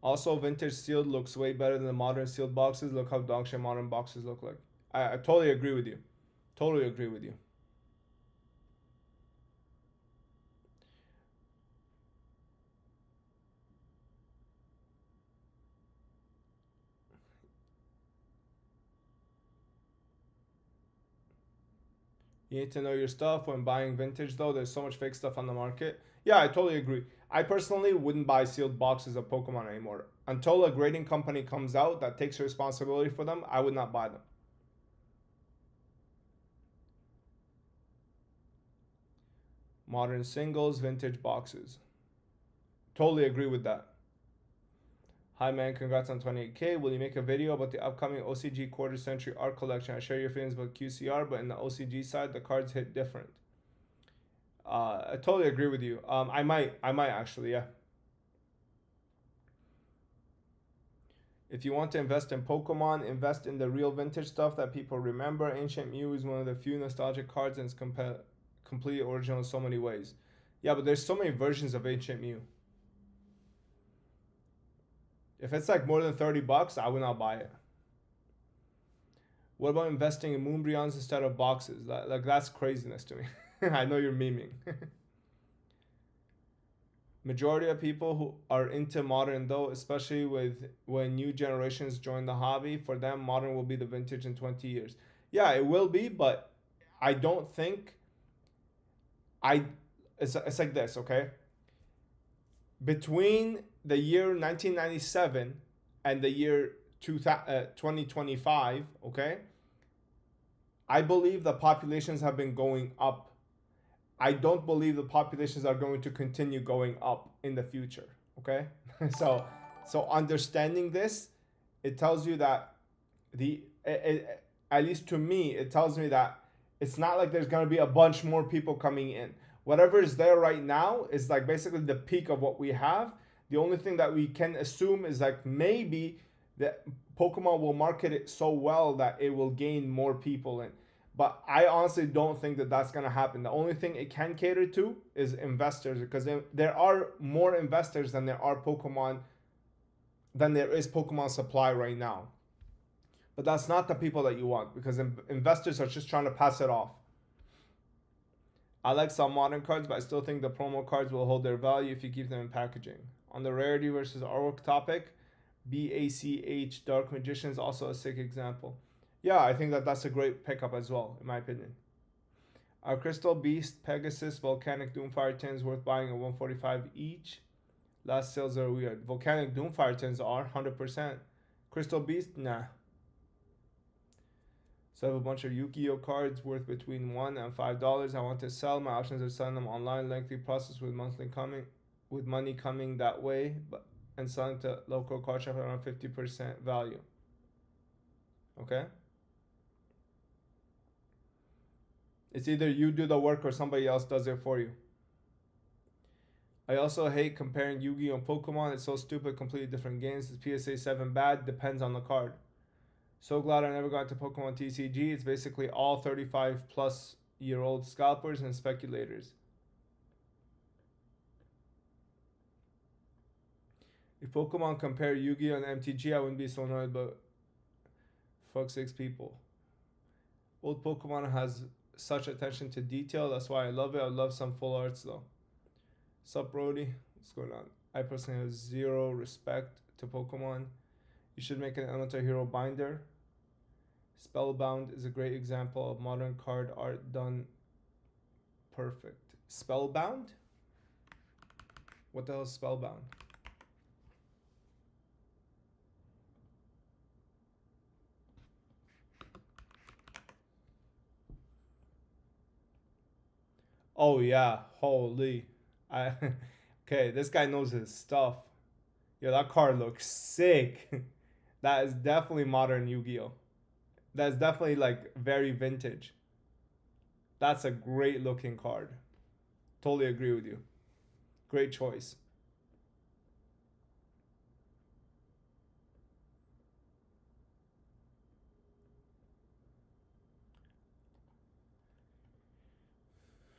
Also, vintage sealed looks way better than the modern sealed boxes. Look how dog shit modern boxes look like. I totally agree with you. Totally agree with you. You need to know your stuff when buying vintage, though. There's so much fake stuff on the market. Yeah, I totally agree. I personally wouldn't buy sealed boxes of Pokemon anymore. Until a grading company comes out that takes responsibility for them, I would not buy them. Modern singles, vintage boxes. Totally agree with that. Hi man, congrats on 28K. Will you make a video about the upcoming OCG quarter century art collection? I share your feelings about QCR, but in the OCG side, the cards hit different. I totally agree with you. I might actually, yeah. If you want to invest in Pokemon, invest in the real vintage stuff that people remember. Ancient Mew is one of the few nostalgic cards and it's completely original in so many ways. Yeah, but there's so many versions of Ancient Mew. If it's like more than 30 bucks, I would not buy it. What about investing in Moonbryons instead of boxes? Like that's craziness to me. I know you're memeing. Majority of people who are into modern though, especially with when new generations join the hobby, for them modern will be the vintage in 20 years. Yeah, it will be, but I don't think I it's like this, okay? Between the year 1997 and the year 2025, okay? I believe the populations have been going up. I don't believe the populations are going to continue going up in the future, okay? so understanding this, it tells you that at least to me, it tells me that it's not like there's going to be a bunch more people coming in. Whatever is there right now is like basically the peak of what we have. The only thing that we can assume is like maybe that Pokemon will market it so well that it will gain more people in. But I honestly don't think that that's going to happen. The only thing it can cater to is investors, because there are more investors than there are Pokemon, than there is Pokemon supply right now. But that's not the people that you want, because investors are just trying to pass it off. I like some modern cards, but I still think the promo cards will hold their value if you keep them in packaging. On the rarity versus artwork topic, BACH Dark Magician is also a sick example. Yeah, I think that that's a great pickup as well, in my opinion. Are Crystal Beast, Pegasus, Volcanic Doomfire tins worth buying at 145 each? Last sales are weird. Volcanic Doomfire tins are 100%. Crystal Beast, nah. So I have a bunch of Yugioh cards worth between $1 and $5. I want to sell. My options are selling them online, lengthy process with money coming that way, but and selling to local card shop at around 50% value. Okay? It's either you do the work or somebody else does it for you. I also hate comparing Yu-Gi-Oh! And Pokemon. It's so stupid, completely different games. Is PSA 7 bad? Depends on the card. So glad I never got to Pokemon TCG. It's basically all 35 plus year old scalpers and speculators. If Pokemon compare Yu-Gi-Oh! And MTG, I wouldn't be so annoyed, but fuck 6 people. Old Pokemon has such attention to detail. That's why I love it. I love some full arts though. Sup, Brody? What's going on? I personally have zero respect to Pokemon. You should make an Elemental Hero binder. Spellbound is a great example of modern card art done perfect. Spellbound? What the hell is Spellbound? Oh yeah, holy. I okay, this guy knows his stuff. Yo, that card looks sick. That is definitely modern Yu-Gi-Oh. That's definitely like very vintage. That's a great looking card. Totally agree with you. Great choice.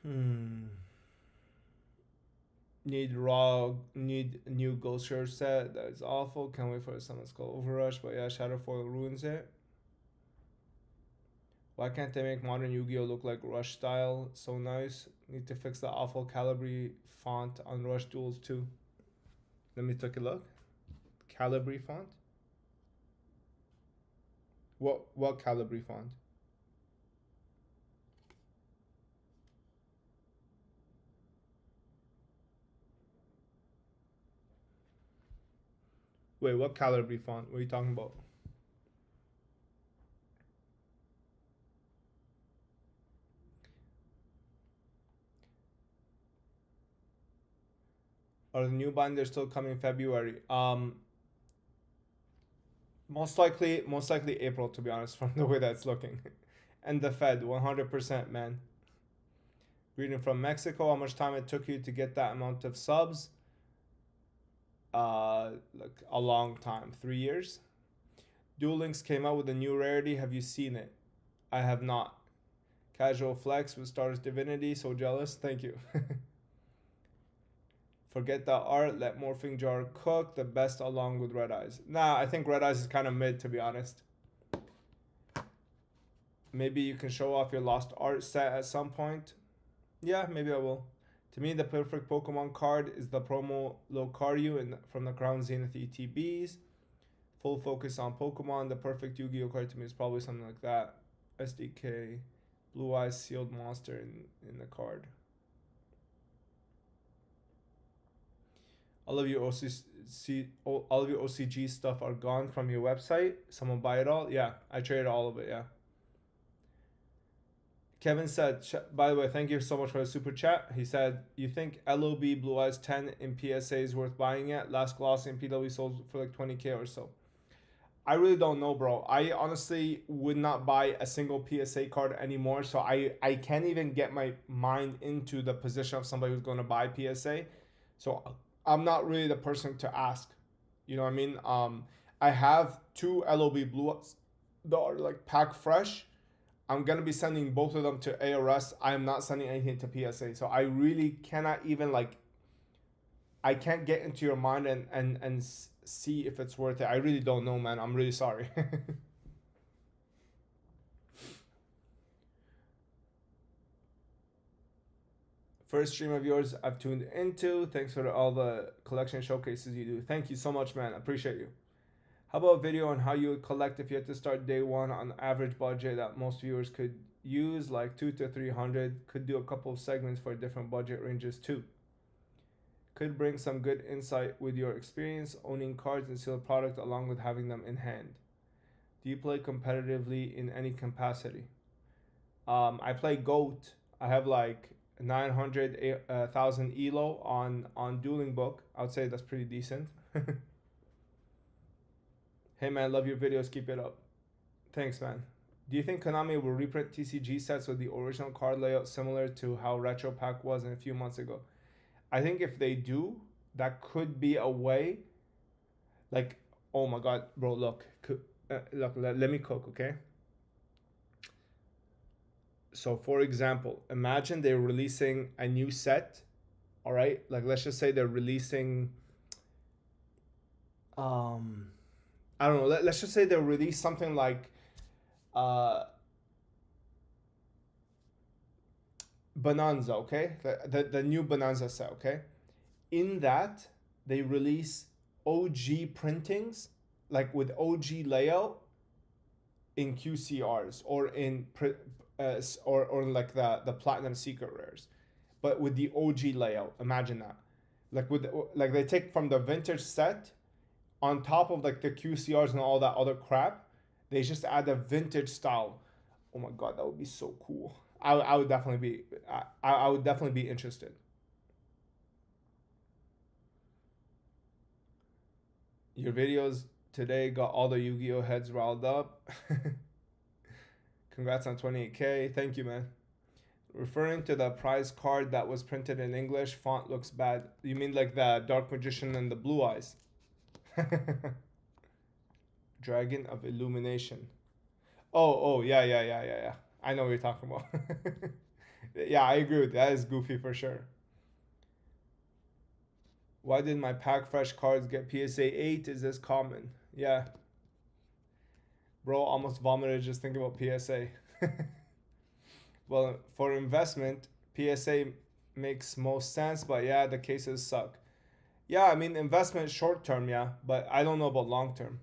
Hmm. Need new Ghost Share set. That is awful. Can't wait for something that's called Overrush. But yeah, Shadowfoil ruins it. Why can't they make modern Yu-Gi-Oh look like Rush style? So nice. Need to fix the awful Calibri font on Rush Duels too. Let me take a look. Calibri font. What Calibri font? Wait, what Calibri font? What are you talking about? Are the new binders still coming February? Most likely April, to be honest, from the way that's looking. And the Fed, 100%, man. Greeting from Mexico. How much time it took you to get that amount of subs? Like a long time, 3 years. Duel Links came out with a new rarity. Have you seen it? I have not. Casual flex with Stars Divinity. So jealous. Thank you. Forget the art. Let Morphing Jar cook. The best along with Red Eyes. Nah, I think Red Eyes is kind of mid, to be honest. Maybe you can show off your lost art set at some point. Yeah, maybe I will. To me, the perfect Pokemon card is the promo Locaryu from the Crown Zenith ETBs. Full focus on Pokemon. The perfect Yu-Gi-Oh card to me is probably something like that. SDK, Blue Eyes Sealed Monster in the card. All of your OCG stuff are gone from your website. Someone buy it all? Yeah, I traded all of it. Yeah. Kevin said, by the way, thank you so much for the super chat. He said, you think LOB Blue Eyes 10 in PSA is worth buying it? Last glossy in PW sold for like 20K or so. I really don't know, bro. I honestly would not buy a single PSA card anymore. So I can't even get my mind into the position of somebody who's going to buy PSA. So I'm not really the person to ask. You know what I mean? I have 2 LOB Blue Eyes that are like pack fresh. I'm gonna be sending both of them to ARS. I am not sending anything to PSA. So I really cannot even like. I can't get into your mind and see if it's worth it. I really don't know, man. I'm really sorry. First stream of yours I've tuned into. Thanks for all the collection showcases you do. Thank you so much, man. I appreciate you. How about a video on how you would collect if you had to start day one on average budget that most viewers could use, like 200 to 300? Could do a couple of segments for different budget ranges too. Could bring some good insight with your experience owning cards and sealed product along with having them in hand. Do you play competitively in any capacity? I play Goat. I have like 900,000 elo on Dueling Book. I would say that's pretty decent. Hey man, love your videos. Keep it up. Thanks, man. Do you think Konami will reprint TCG sets with the original card layout similar to how Retro Pack was in a few months ago? I think if they do, that could be a way. Like, oh my god, bro, look, look, let me cook, okay? So, for example, imagine they're releasing a new set, all right? Like, let's just say they're releasing, I don't know. Let's just say they'll release something like, uh, Bonanza, okay? The new Bonanza set, okay? In that, they release OG printings, like with OG layout in QCRs or in or like the platinum secret rares, but with the OG layout. Imagine that, like they take from the vintage set on top of like the QCRs and all that other crap. They just add a vintage style. Oh my god, that would be so cool. I would definitely be I would definitely be interested. Your videos today got all the Yu-Gi-Oh heads riled up. Congrats on 28K. Thank you, man. Referring to the prize card that was printed in English, font looks bad. You mean like the Dark Magician and the Blue Eyes? Dragon of Illumination. Oh, yeah. I know what you're talking about. Yeah, I agree with that. That is goofy for sure. Why did my pack fresh cards get PSA 8? Is this common? Yeah. Bro, almost vomited just thinking about PSA. Well, for investment, PSA makes most sense, but yeah, the cases suck. Yeah, I mean, investment short term, yeah, but I don't know about long term.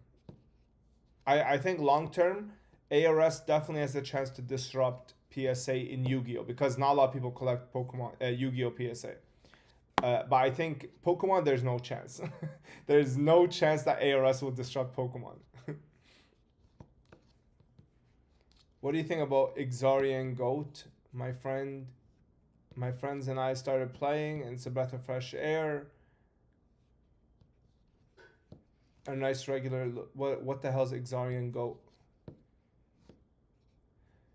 I think long term, ARS definitely has a chance to disrupt PSA in Yu-Gi-Oh! Because not a lot of people collect Pokemon, Yu-Gi-Oh! PSA. But I think Pokemon, there's no chance. There's no chance that ARS will disrupt Pokemon. What do you think about Exarian Goat? My friends and I started playing, and it's a breath of fresh air. A nice regular. What the hell's Exarian Goat?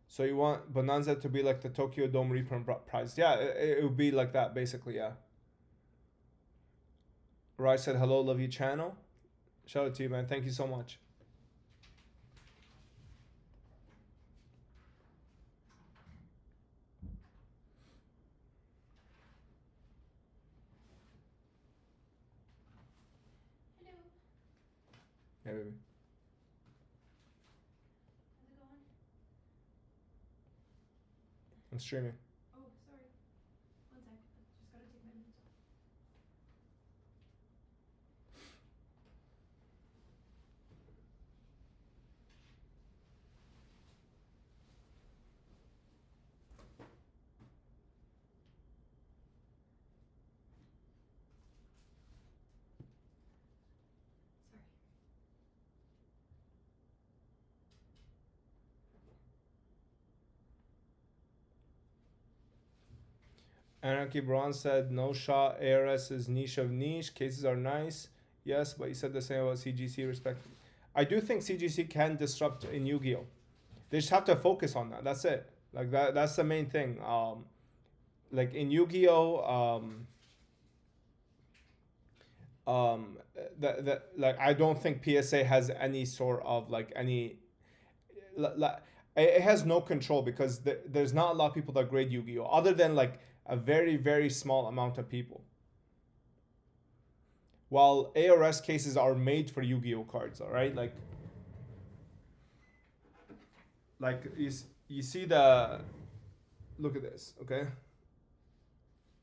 So you want Bonanza to be like the Tokyo Dome reprint price? Yeah, it would be like that basically. Yeah. Rai said hello, love you channel. Shout out to you, man. Thank you so much. Hello. Yeah, baby. How's it going? I'm streaming. Oh, sorry. One sec. Just gotta take my minutes off. Sorry. Anarchy Braun said no shot. ARS is niche of niche. Cases are nice. Yes, but you said the same about CGC. Respect. I do think CGC can disrupt in Yu-Gi-Oh. They just have to focus on that. That's it. Like that. That's the main thing. Like in Yu-Gi-Oh. That like I don't think PSA has any sort of like any. Like, it has no control because there's not a lot of people that grade Yu-Gi-Oh. Other than like a very very small amount of people. While ARS cases are made for Yu-Gi-Oh cards, all right, like you see the look at this, okay?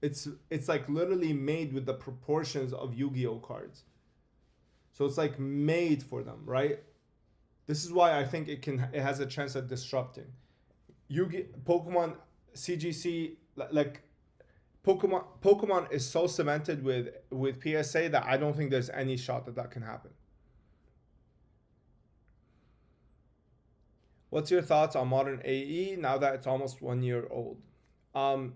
It's like literally made with the proportions of Yu-Gi-Oh cards. So it's like made for them, right? This is why I think it has a chance of disrupting. Pokemon CGC like Pokemon is so cemented with PSA that I don't think there's any shot that can happen. What's your thoughts on modern AE now that it's almost 1 year old?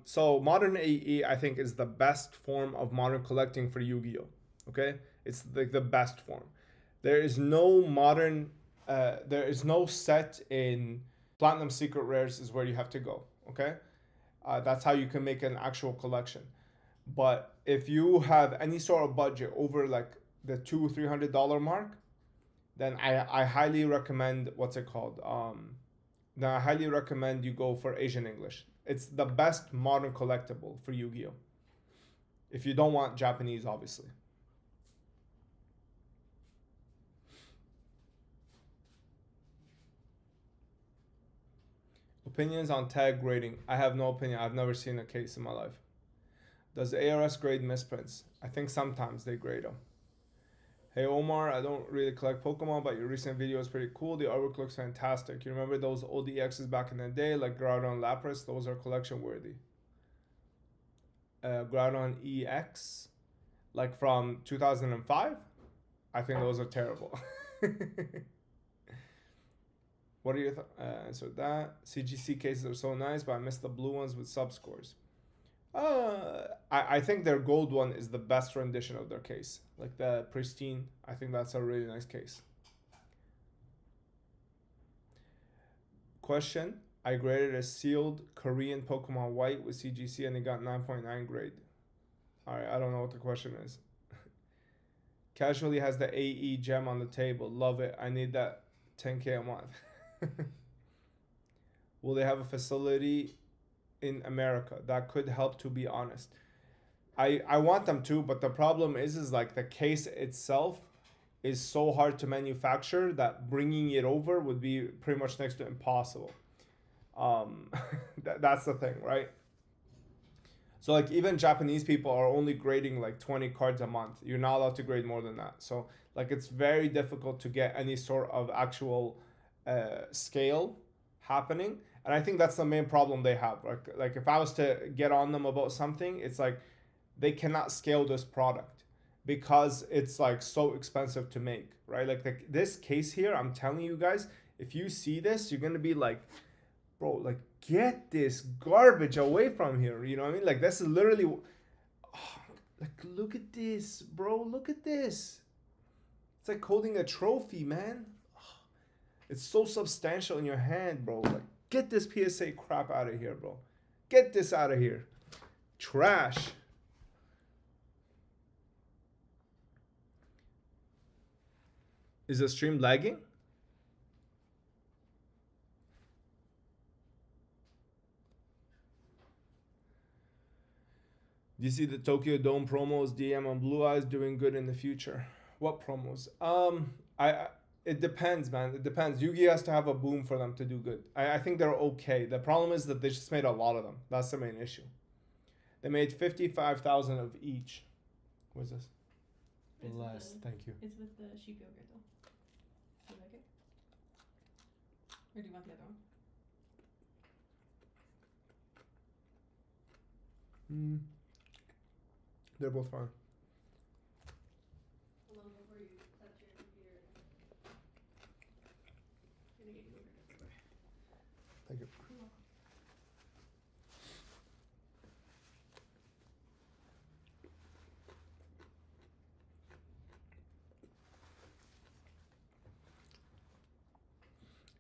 So modern AE, I think, is the best form of modern collecting for Yu-Gi-Oh. Okay, it's like the best form. There is no modern, there is no set in Platinum Secret Rares is where you have to go. Okay, that's how you can make an actual collection. But if you have any sort of budget over like the $200-300 mark, then I highly recommend what's it called? Then I highly recommend you go for Asian English. It's the best modern collectible for Yu-Gi-Oh. If you don't want Japanese, obviously. Opinions on tag grading. I have no opinion. I've never seen a case in my life. Does ARS grade misprints? I think sometimes they grade them. Hey Omar, I don't really collect Pokemon, but your recent video is pretty cool. The artwork looks fantastic. You remember those old EXs back in the day, like Groudon Lapras? Those are collection worthy. Groudon EX, like from 2005? I think those are terrible. What are your answer that? CGC cases are so nice, but I miss the blue ones with sub scores. I think their gold one is the best rendition of their case. Like the pristine. I think that's a really nice case. Question. I graded a sealed Korean Pokemon White with CGC and it got 9.9 grade. Alright, I don't know what the question is. Casually has the AE gem on the table. Love it. I need that 10K a month. Will they have a facility in America? That could help, to be honest. I want them to, but the problem is like the case itself is so hard to manufacture that bringing it over would be pretty much next to impossible. That's the thing, right? So like even Japanese people are only grading like 20 cards a month. You're not allowed to grade more than that. So like it's very difficult to get any sort of actual scale happening. And I think that's the main problem they have. Like if I was to get on them about something, it's like they cannot scale this product because it's like so expensive to make, right? Like this case here, I'm telling you guys, if you see this, you're gonna be like, bro, like get this garbage away from here. You know what I mean? Like this is literally, oh, like look at this, bro. Look at this. It's like holding a trophy, man. It's so substantial in your hand, bro. Like get this PSA crap out of here, bro. Get this out of here. Trash. Is the stream lagging? Do you see the Tokyo Dome promos, DM on Blue Eyes doing good in the future? What promos? I it depends, man. It depends. Yugi has to have a boom for them to do good. I think they're okay. The problem is that they just made a lot of them. That's the main issue. They made 55,000 of each. What's this? Bless. Thank you. It's with the sheep yogurt though. Do you like it? Or do you want the other one? They're both fine. Hold on before you touch your computer. I'm gonna get you yogurt everywhere. Thank you. You're welcome.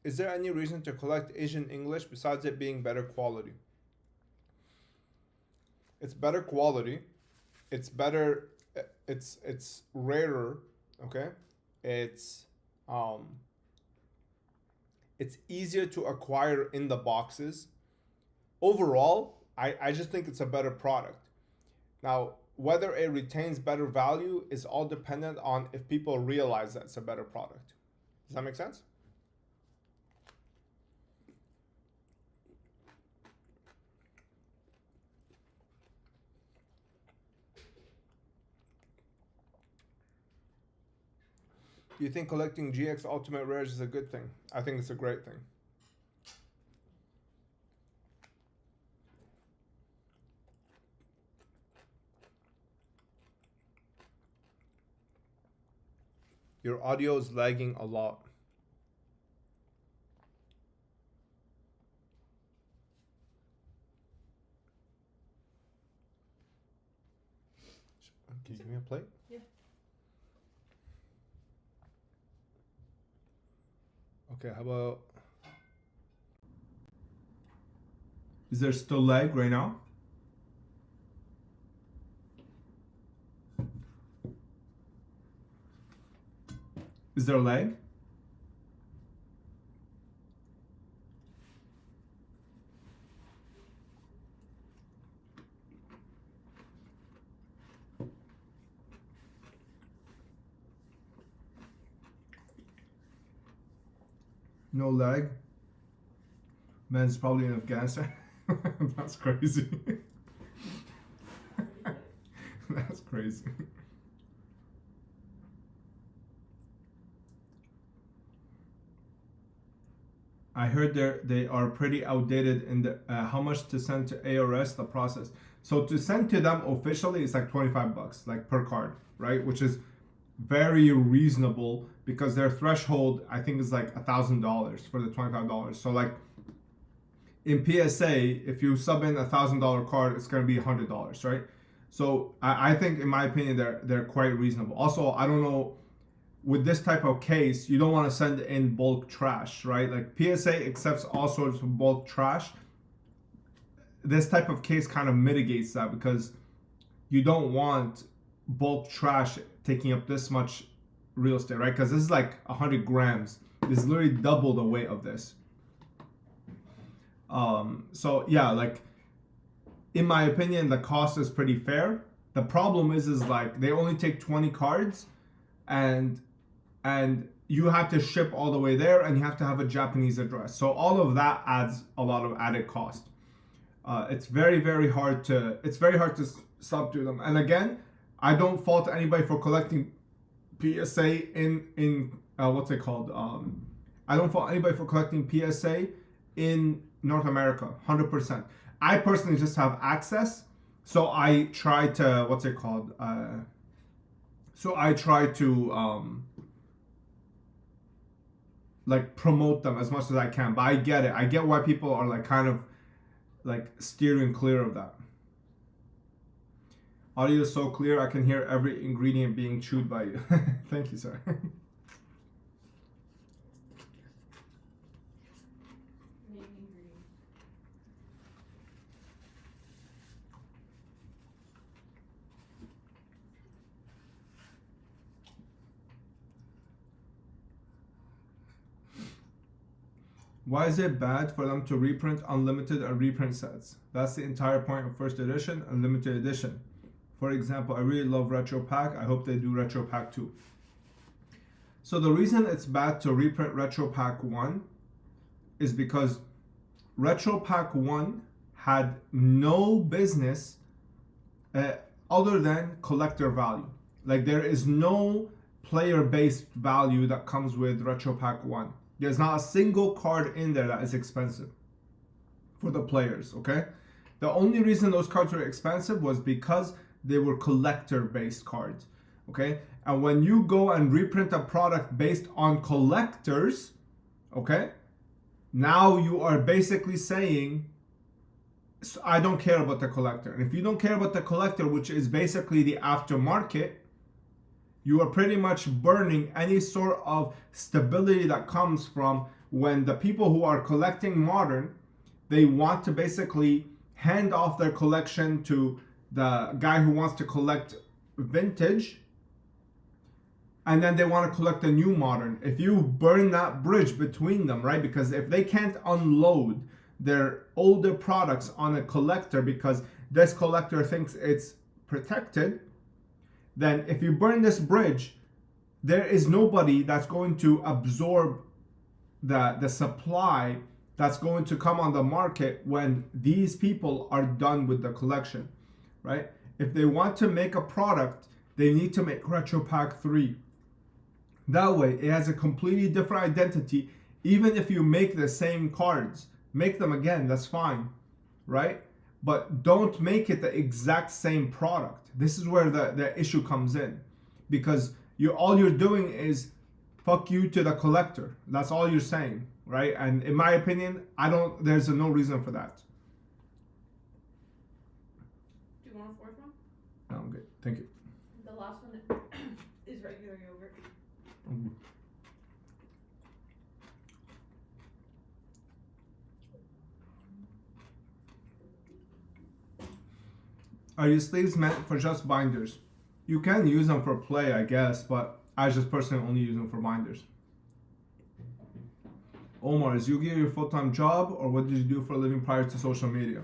Is there any reason to collect Asian English besides it being better quality? It's better quality. It's better. It's rarer. Okay. It's um. It's easier to acquire in the boxes. Overall, I just think it's a better product. Now, whether it retains better value is all dependent on if people realize that it's a better product. Does that make sense? Do you think collecting GX Ultimate Rares is a good thing? I think it's a great thing. Your audio is lagging a lot. Can you give me a plate? Yeah. Okay, how about... Is there still lag right now? Is there lag? No lag? Man, it's probably in Afghanistan. That's crazy. That's crazy. I heard they are pretty outdated in the how much to send to ARS the process. So to send to them officially, it's like $25, like per card, right? Which is very reasonable because their threshold I think is like $1,000 for the $25. So like in PSA, if you sub in $1,000 card, it's gonna be $100, right? So I think in my opinion they're quite reasonable. Also, I don't know, with this type of case, you don't want to send in bulk trash, right? Like PSA accepts all sorts of bulk trash. This type of case kind of mitigates that because you don't want bulk trash taking up this much real estate, right? Because this is like 100 grams. This is literally double the weight of this. So yeah, like in my opinion, the cost is pretty fair. The problem is like they only take 20 cards, and you have to ship all the way there, and you have to have a Japanese address. So all of that adds a lot of added cost. It's very hard to sub to them. And again, I don't fault anybody for collecting PSA in what's it called? I don't fault anybody for collecting PSA in North America, 100%. I personally just have access, so I try to what's it called? So I try to like promote them as much as I can. But I get it. I get why people are like kind of like steering clear of that. Audio is so clear, I can hear every ingredient being chewed by you. Thank you, sir. Why is it bad for them to reprint unlimited and reprint sets? That's the entire point of first edition and limited edition. For example, I really love Retro Pack. I hope they do Retro Pack 2. So the reason it's bad to reprint Retro Pack 1 is because Retro Pack 1 had no business other than collector value. Like there is no player-based value that comes with Retro Pack 1. There's not a single card in there that is expensive for the players, okay? The only reason those cards were expensive was because they were collector-based cards, okay? And when you go and reprint a product based on collectors, okay? Now you are basically saying, I don't care about the collector. And if you don't care about the collector, which is basically the aftermarket, you are pretty much burning any sort of stability that comes from when the people who are collecting modern, they want to basically hand off their collection to the guy who wants to collect vintage, and then they want to collect a new modern. If you burn that bridge between them, right? Because if they can't unload their older products on a collector because this collector thinks it's protected, then if you burn this bridge, there is nobody that's going to absorb the supply that's going to come on the market when these people are done with the collection, right? If they want to make a product, they need to make Retro Pack 3. That way, it has a completely different identity. Even if you make the same cards, make them again, that's fine, right? But don't make it the exact same product. This is where the issue comes in, because all you're doing is fuck you to the collector. That's all you're saying, right? And in my opinion, there's no reason for that. Do you want a fourth one? No, I'm good. Thank you. The Are your sleeves meant for just binders? You can use them for play, I guess, but I just personally only use them for binders. Omar, is Yu-Gi-Oh your full-time job, or what did you do for a living prior to social media?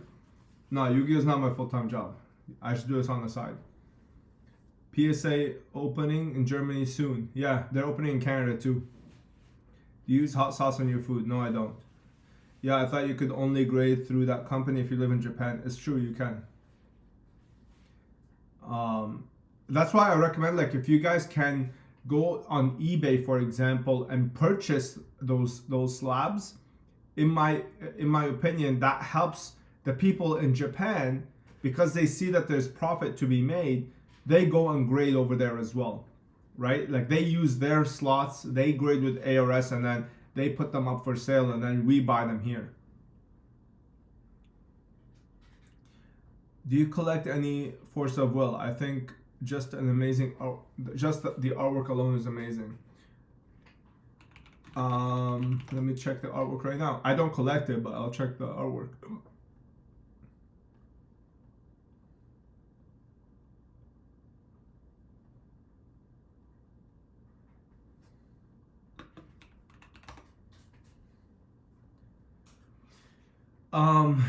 No, Yu-Gi-Oh is not my full-time job. I should do this on the side. PSA opening in Germany soon. Yeah, they're opening in Canada too. Do you use hot sauce on your food? No, I don't. Yeah, I thought you could only grade through that company if you live in Japan. It's true, you can. That's why I recommend, like, if you guys can go on eBay, for example, and purchase those slabs. In my opinion, that helps the people in Japan because they see that there's profit to be made. They go and grade over there as well, right? Like they use their slots, they grade with ARS, and then they put them up for sale, and then we buy them here. Do you collect any Force of Will? I think just an amazing, just the artwork alone is amazing. Let me check the artwork right now. I don't collect it, but I'll check the artwork.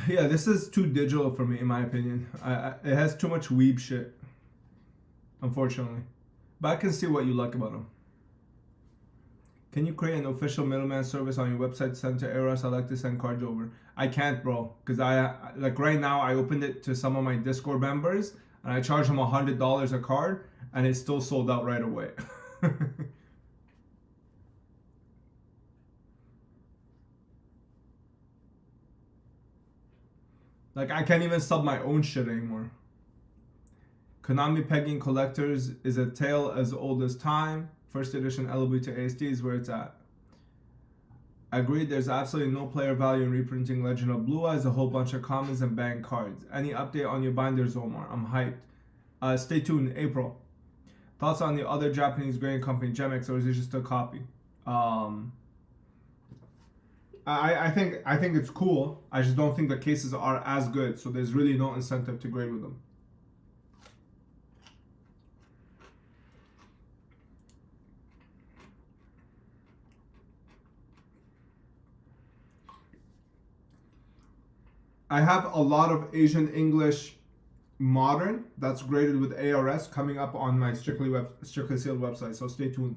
Yeah, this is too digital for me, in my opinion. It has too much weeb shit, unfortunately. But I can see what you like about them. Can you create an official middleman service on your website to send to ARS? I'd like to send cards over. I can't, bro, because like right now I opened it to some of my Discord members and I charged them $100 a card and it's still sold out right away. Like I can't even sub my own shit anymore. Konami pegging collectors is a tale as old as time. First edition LB to ASD is where it's at. Agreed, there's absolutely no player value in reprinting Legend of Blue Eyes, a whole bunch of commons and banned cards. Any update on your binders, Omar? I'm hyped. Stay tuned, April. Thoughts on the other Japanese grading company, Gemex, or is it just a copy? I think it's cool. I just don't think the cases are as good, so there's really no incentive to grade with them. I have a lot of Asian English modern that's graded with ARS coming up on my Strictly Sealed website, so stay tuned.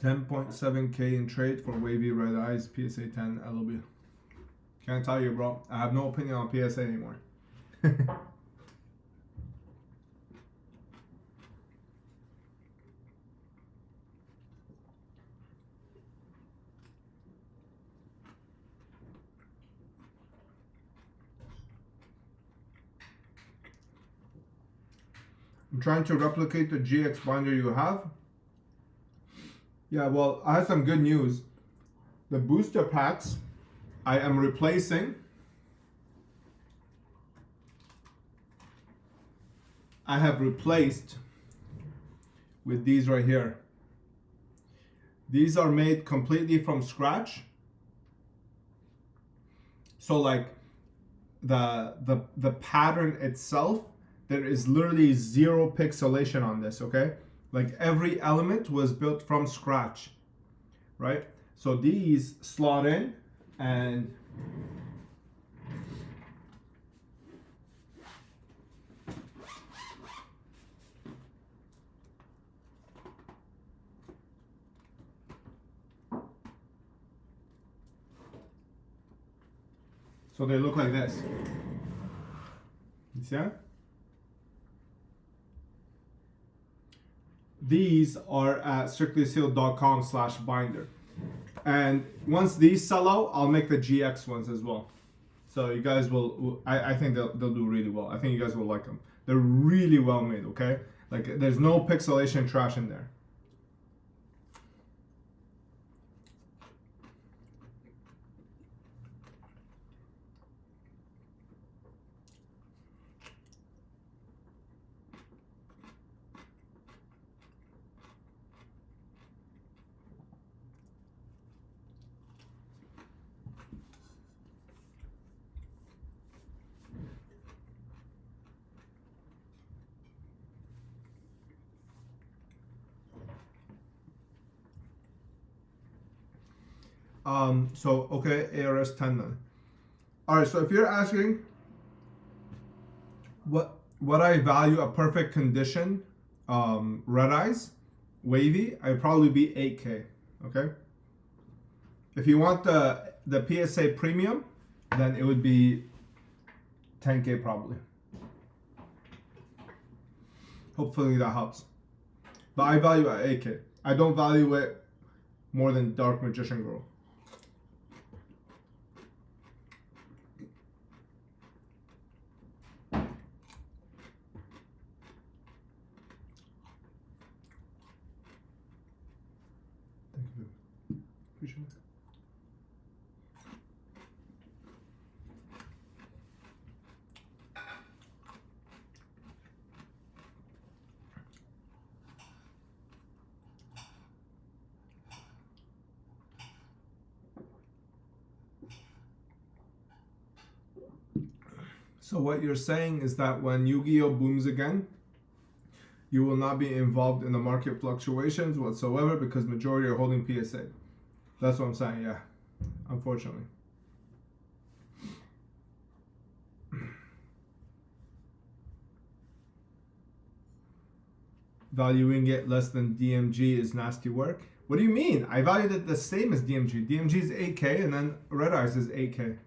$10.7K in trade for wavy red eyes, PSA 10 LOB. Can't tell you, bro. I have no opinion on PSA anymore. I'm trying to replicate the GX binder you have. Yeah, well, I have some good news. The booster packs I am replacing. I have replaced with these right here. These are made completely from scratch. So like the pattern itself, there is literally zero pixelation on this, okay? Like every element was built from scratch, right? So these slot in and so they look like this. You see that? These are at strictlysealed.com/binder. And once these sell out, I'll make the GX ones as well. So you guys I think they'll do really well. I think you guys will like them. They're really well made, okay? Like there's no pixelation trash in there. So okay, ARS 10 then. All right, so if you're asking what I value a perfect condition, red eyes, wavy, I'd probably be 8K. Okay. If you want the PSA premium, then it would be 10K probably. Hopefully that helps. But I value at 8K. I don't value it more than Dark Magician Girl. Thank you. Appreciate it. So what you're saying is that when Yu-Gi-Oh booms again, you will not be involved in the market fluctuations whatsoever because majority are holding PSA. That's what I'm saying, yeah. Unfortunately. Valuing it less than DMG is nasty work. What do you mean? I valued it the same as DMG. DMG is 8K and then Red Eyes is 8K.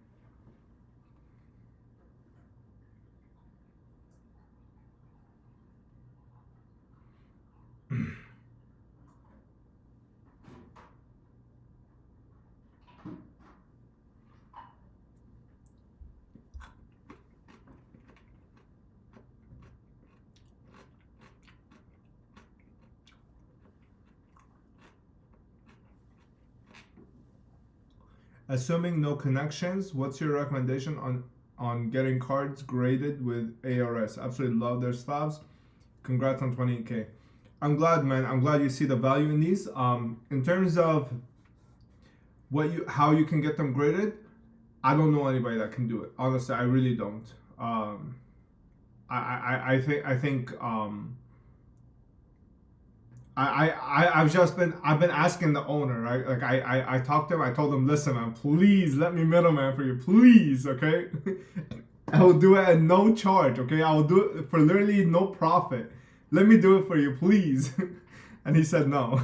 Assuming no connections, what's your recommendation on getting cards graded with ARS? Absolutely love their slabs. Congrats on 28K. I'm glad, man. I'm glad you see the value in these. In terms of how you can get them graded, I don't know anybody that can do it. Honestly, I really don't. I think I've been asking the owner, right? Like I talked to him, I told him, listen man, please let me middleman for you, please, okay? I will do it at no charge, okay? I will do it for literally no profit. Let me do it for you, please. And he said no.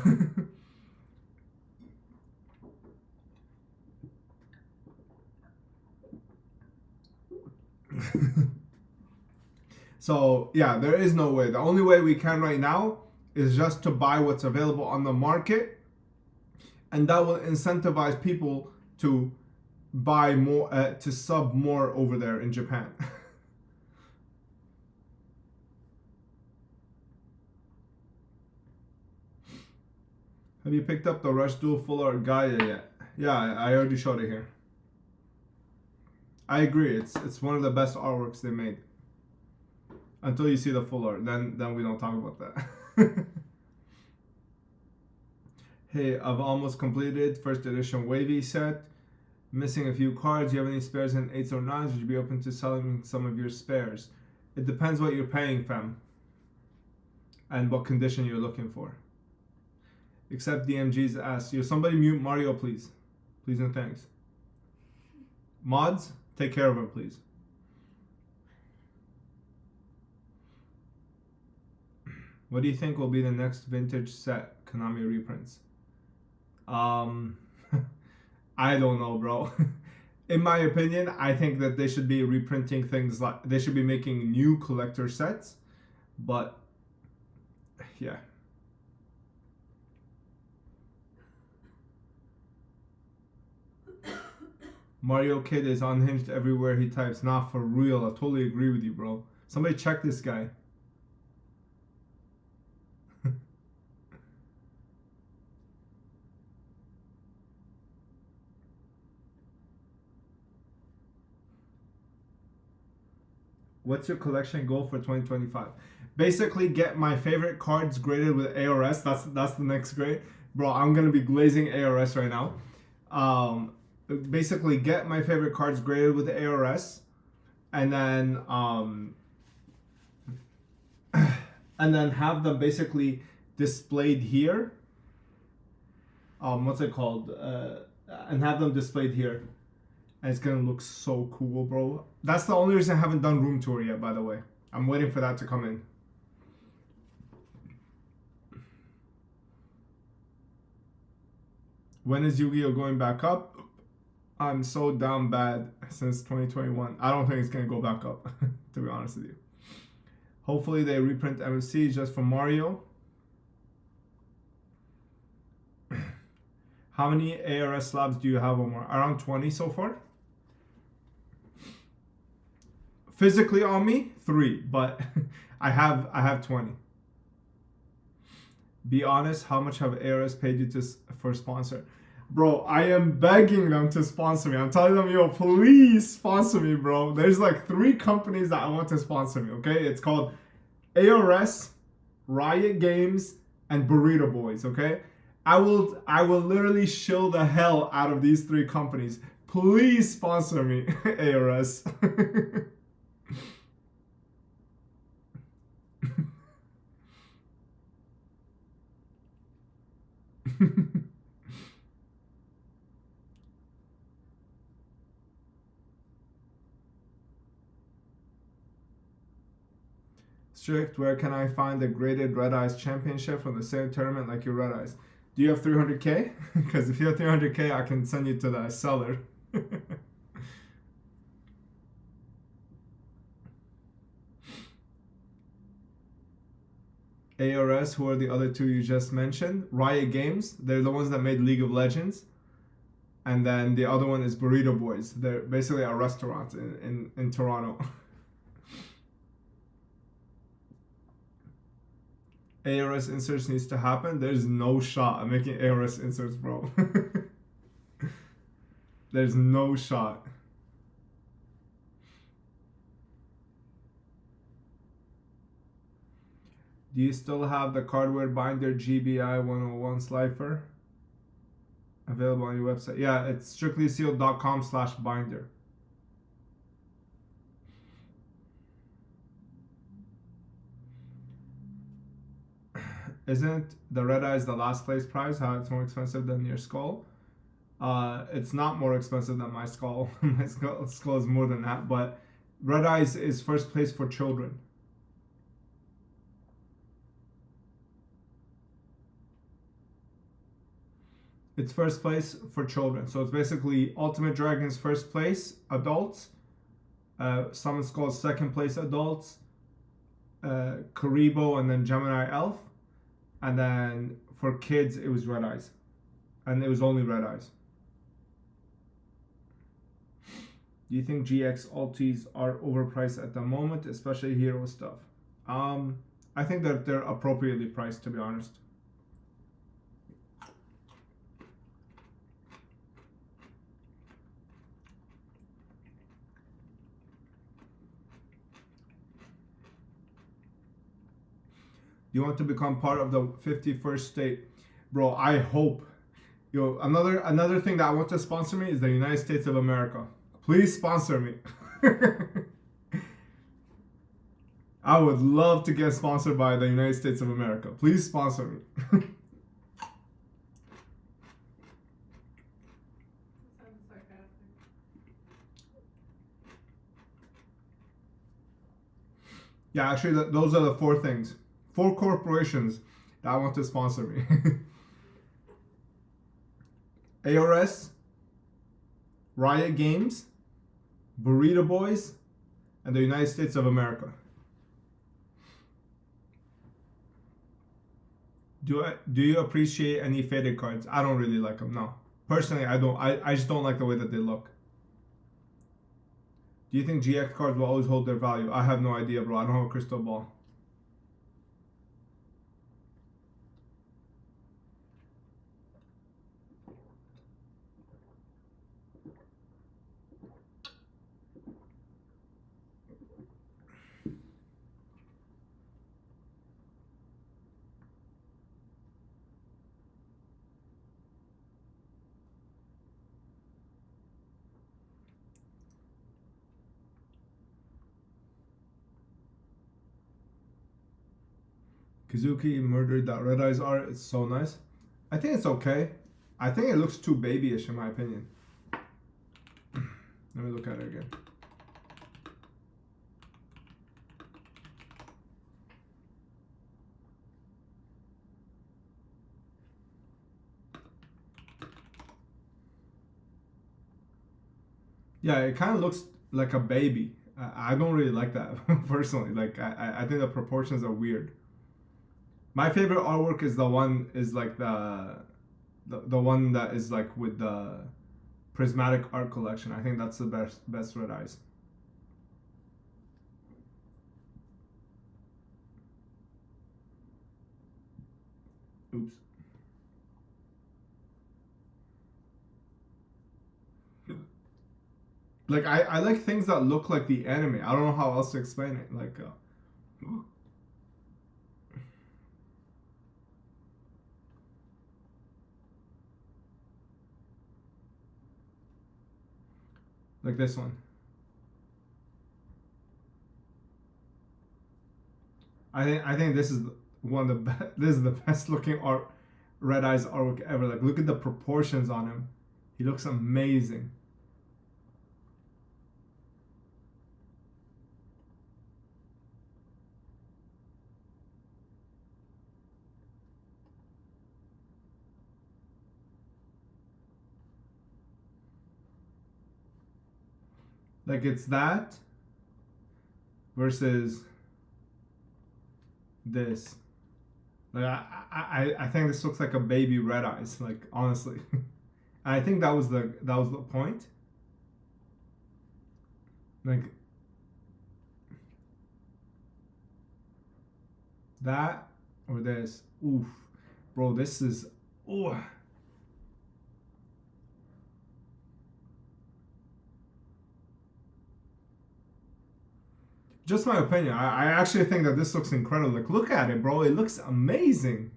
So yeah, there is no way. The only way we can right now is just to buy what's available on the market, and that will incentivize people to buy more, to sub more over there in Japan. Have you picked up the Rush Duel Full Art Gaia yet? Yeah, I already showed it here. I agree, it's one of the best artworks they made. Until you see the full art, then we don't talk about that. Hey, I've almost completed first edition wavy set. Missing a few cards. Do you have any spares in 8s or 9s? Would you be open to selling some of your spares? It depends what you're paying, fam. And what condition you're looking for. Except DMG's ass. Yo, somebody mute Mario, please. Please and thanks. Mods, take care of him, please. What do you think will be the next vintage set Konami reprints? I don't know, bro. In my opinion, I think that they should be reprinting things like they should be making new collector sets, but yeah. Mario Kid is unhinged everywhere he types. Not for real. I totally agree with you, bro. Somebody check this guy. What's your collection goal for 2025? Basically, get my favorite cards graded with ARS. That's the next grade, bro. I'm gonna be glazing ARS right now. Basically, get my favorite cards graded with ARS, and then and then have them basically displayed here. What's it called? And have them displayed here. And it's gonna look so cool, bro. That's the only reason I haven't done room tour yet, by the way. I'm waiting for that to come in. When is Yu-Gi-Oh going back up? I'm so down bad since 2021. I don't think it's gonna go back up, to be honest with you. Hopefully they reprint MFC just for Mario. How many ARS slabs do you have, Omar? Around 20 so far. Physically on me, 3, but I have 20. Be honest, how much have ARS paid you for sponsor? Bro, I am begging them to sponsor me. I'm telling them, yo, please sponsor me, bro. There's like 3 companies that I want to sponsor me, okay? It's called ARS, Riot Games, and Burrito Boys, okay? I will literally shill the hell out of these 3 companies. Please sponsor me, ARS. Strict, where can I find the graded Red Eyes Championship from the same tournament like your Red Eyes? Do you have 300k? Because if you have 300k, I can send you to the seller. ARS, who are the other 2 you just mentioned? Riot Games, they're the ones that made League of Legends. And then the other one is Burrito Boys. They're basically a restaurant in Toronto. ARS inserts needs to happen. There's no shot I'm making ARS inserts, bro. There's no shot. Do you still have the cardware binder GBI 101 Slifer available on your website? Yeah, it's strictlysealed.com/binder. Isn't the Red Eyes the last place prize? How it's more expensive than your skull? It's not more expensive than my skull. My skull is more than that, but Red Eyes is first place for children. It's first place for children. So it's basically Ultimate Dragons first place, adults. Summon Skull's second place, adults. Karibo and then Gemini Elf. And then for kids, it was Red Eyes. And it was only Red Eyes. Do you think GX Altis are overpriced at the moment, especially hero stuff? I think that they're appropriately priced, to be honest. You want to become part of the 51st state, bro? I hope. Yo, another thing that I want to sponsor me is the United States of America. Please sponsor me. I would love to get sponsored by the United States of America. Please sponsor me. Sounds sarcastic. Yeah, actually, those are the 4 things. 4 corporations that I want to sponsor me. ARS, Riot Games, Burrito Boys, and the United States of America. Do you appreciate any faded cards? I don't really like them, no. Personally, I don't. I just don't like the way that they look. Do you think GX cards will always hold their value? I have no idea, bro. I don't have a crystal ball. Kazuki murdered that red eyes art. It's so nice. I think it's okay. I think it looks too babyish in my opinion. Let me look at it again. Yeah, it kind of looks like a baby. I don't really like that personally. Like I think the proportions are weird. My favorite artwork is the one is like the one that is like with the prismatic art collection. I think that's the best red eyes. Oops. Like I like things that look like the anime. I don't know how else to explain it. Like this one. I think this is one of the best. This is the best looking art red eyes artwork ever. Like look at the proportions on him. He looks amazing. Like it's that versus this. Like I think this looks like a baby red eyes. Like honestly, and I think that was the point. Like that or this. Oof, bro, this is. Ooh. Just my opinion. I actually think that this looks incredible. Like, look at it, bro. It looks amazing.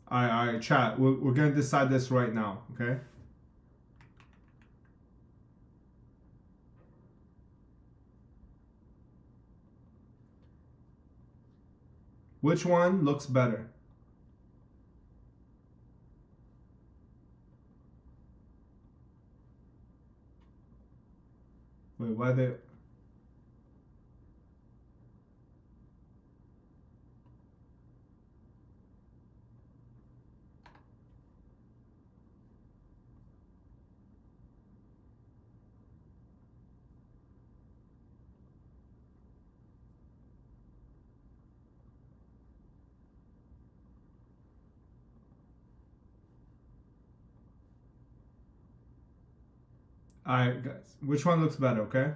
All right, chat. We're gonna decide this right now, okay? Which one looks better? Wait, why they? All right, guys. Which one looks better? Okay.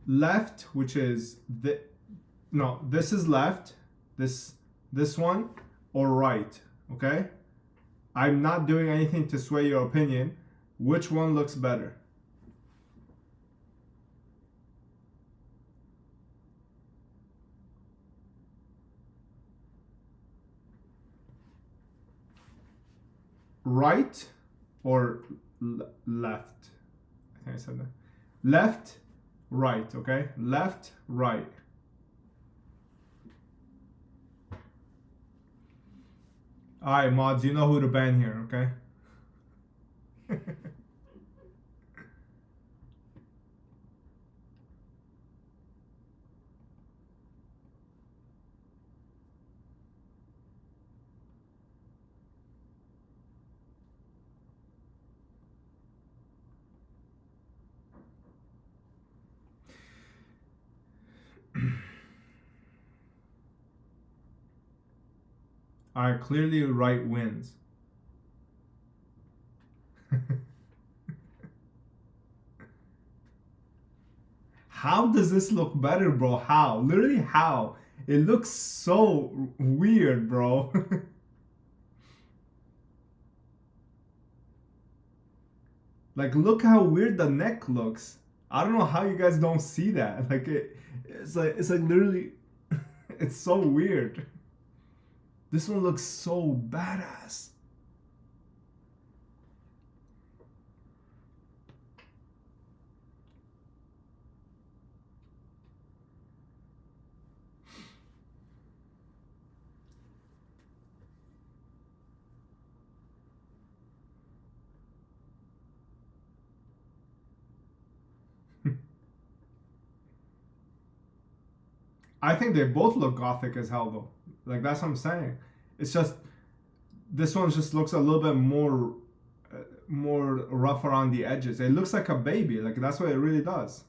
Left, which is the no. This is left. This one, or right? Okay. I'm not doing anything to sway your opinion. Which one looks better? Right or left? I think I said that. Left, right, okay? Left, right. Alright, mods, you know who to ban here, okay? Alright, clearly right wins. How does this look better, bro? How? Literally how? It looks so weird, bro. Like, look how weird the neck looks. I don't know how you guys don't see that. Like, it's like literally, it's so weird. This one looks so badass. I think they both look gothic as hell though. Like that's what I'm saying. It's just this one just looks a little bit more rough around the edges. It looks like a baby. Like that's what it really does.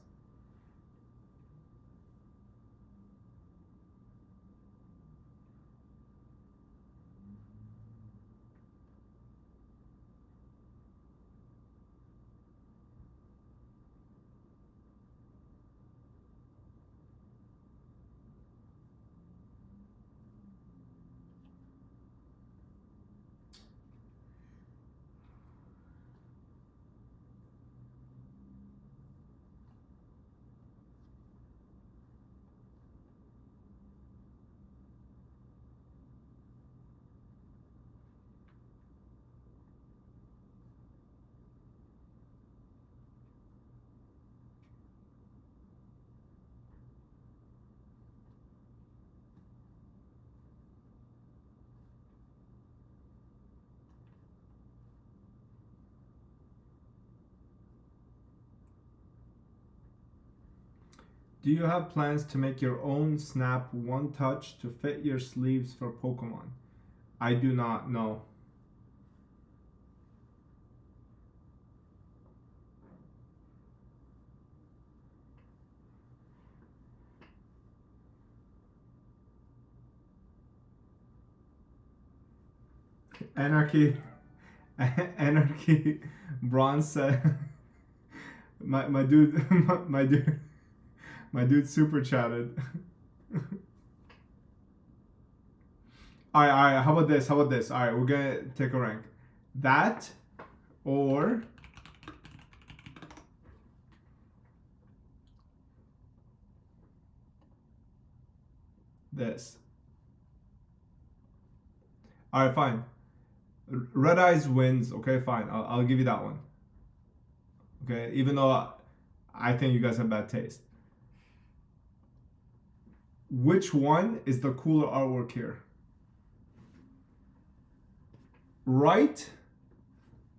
Do you have plans to make your own snap one touch to fit your sleeves for Pokemon? I do not know. Anarchy, Anarchy, Bronze said, my dude, my dude super chatted. All right. How about this? All right, we're gonna take a rank. That or this. All right, fine. Red Eyes wins. Okay, fine. I'll give you that one. Okay, even though I think you guys have bad taste. Which one is the cooler artwork here? Right,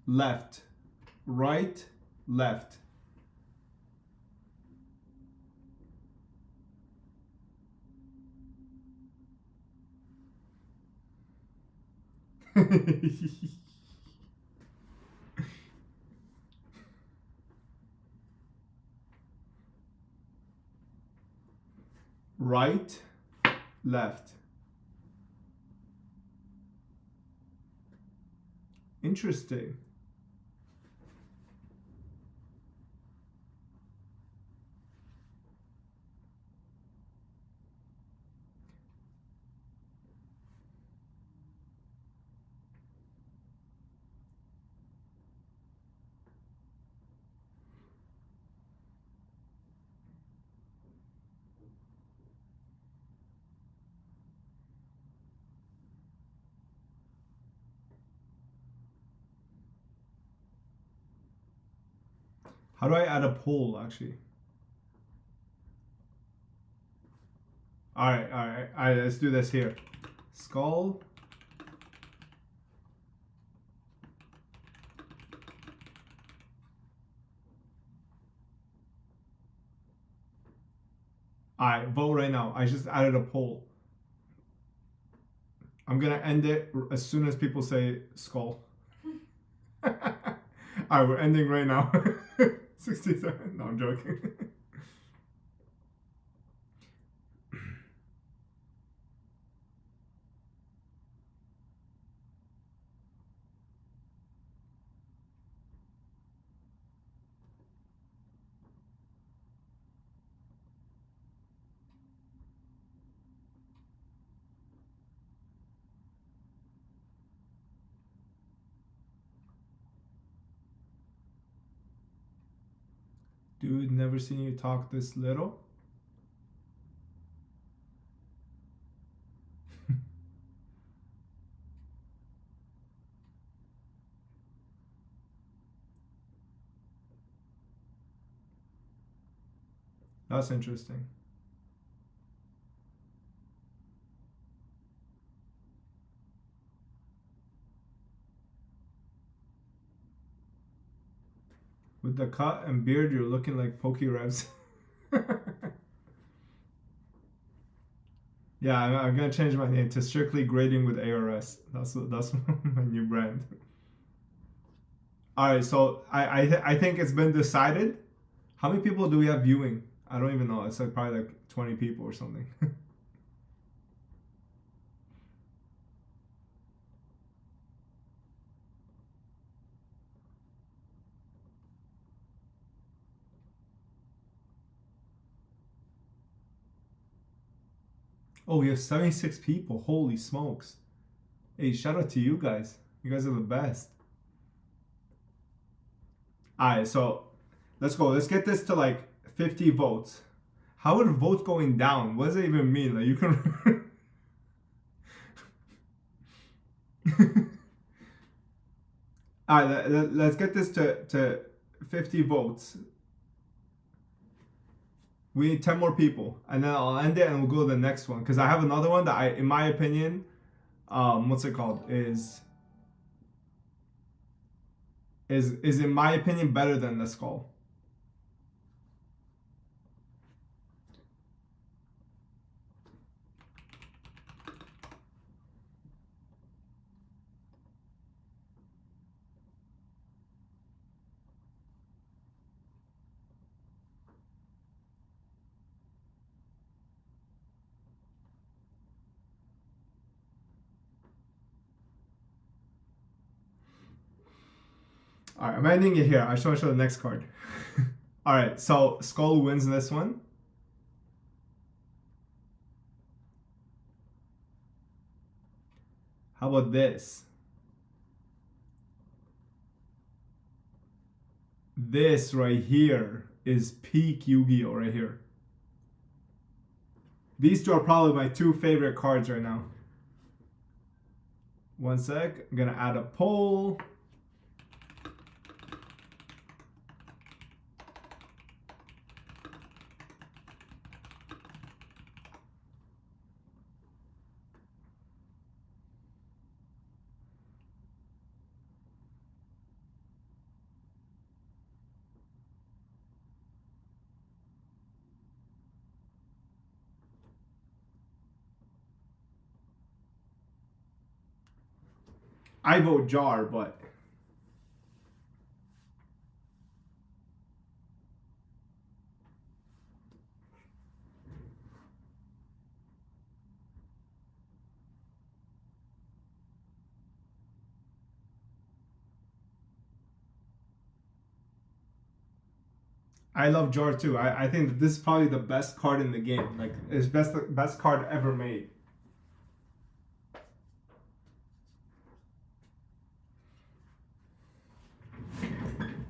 left, right, left. Right, left. Interesting. How do I add a poll actually? All right. Let's do this here. Skull. All right, vote right now. I just added a poll. I'm gonna end it as soon as people say skull. All right, we're ending right now. 67. No, I'm joking. Dude, never seen you talk this little. That's interesting. With the cut and beard, you're looking like Pokerevs. Yeah, I'm gonna change my name to Strictly Grading with ARS. That's my new brand. All right, so I think it's been decided. How many people do we have viewing? I don't even know. It's like probably like 20 people or something. Oh, we have 76 people. Holy smokes. Hey, shout out to you guys. You guys are the best. Alright, so let's go. Let's get this to like 50 votes. How would votes going down? What does it even mean? Like you can Alright, let's get this to 50 votes. We need 10 more people. And then I'll end it and we'll go to the next one. Because I have another one that in my opinion, what's it called? Is in my opinion better than the skull. Alright, I'm ending it here. I just want to show the next card. Alright, so skull wins this one. How about this? This right here is peak Yu-Gi-Oh right here. These two are probably my two favorite cards right now. One sec. I'm gonna add a poll. I vote jar, but I love jar too. I think that this is probably the best card in the game. Like it's best card ever made.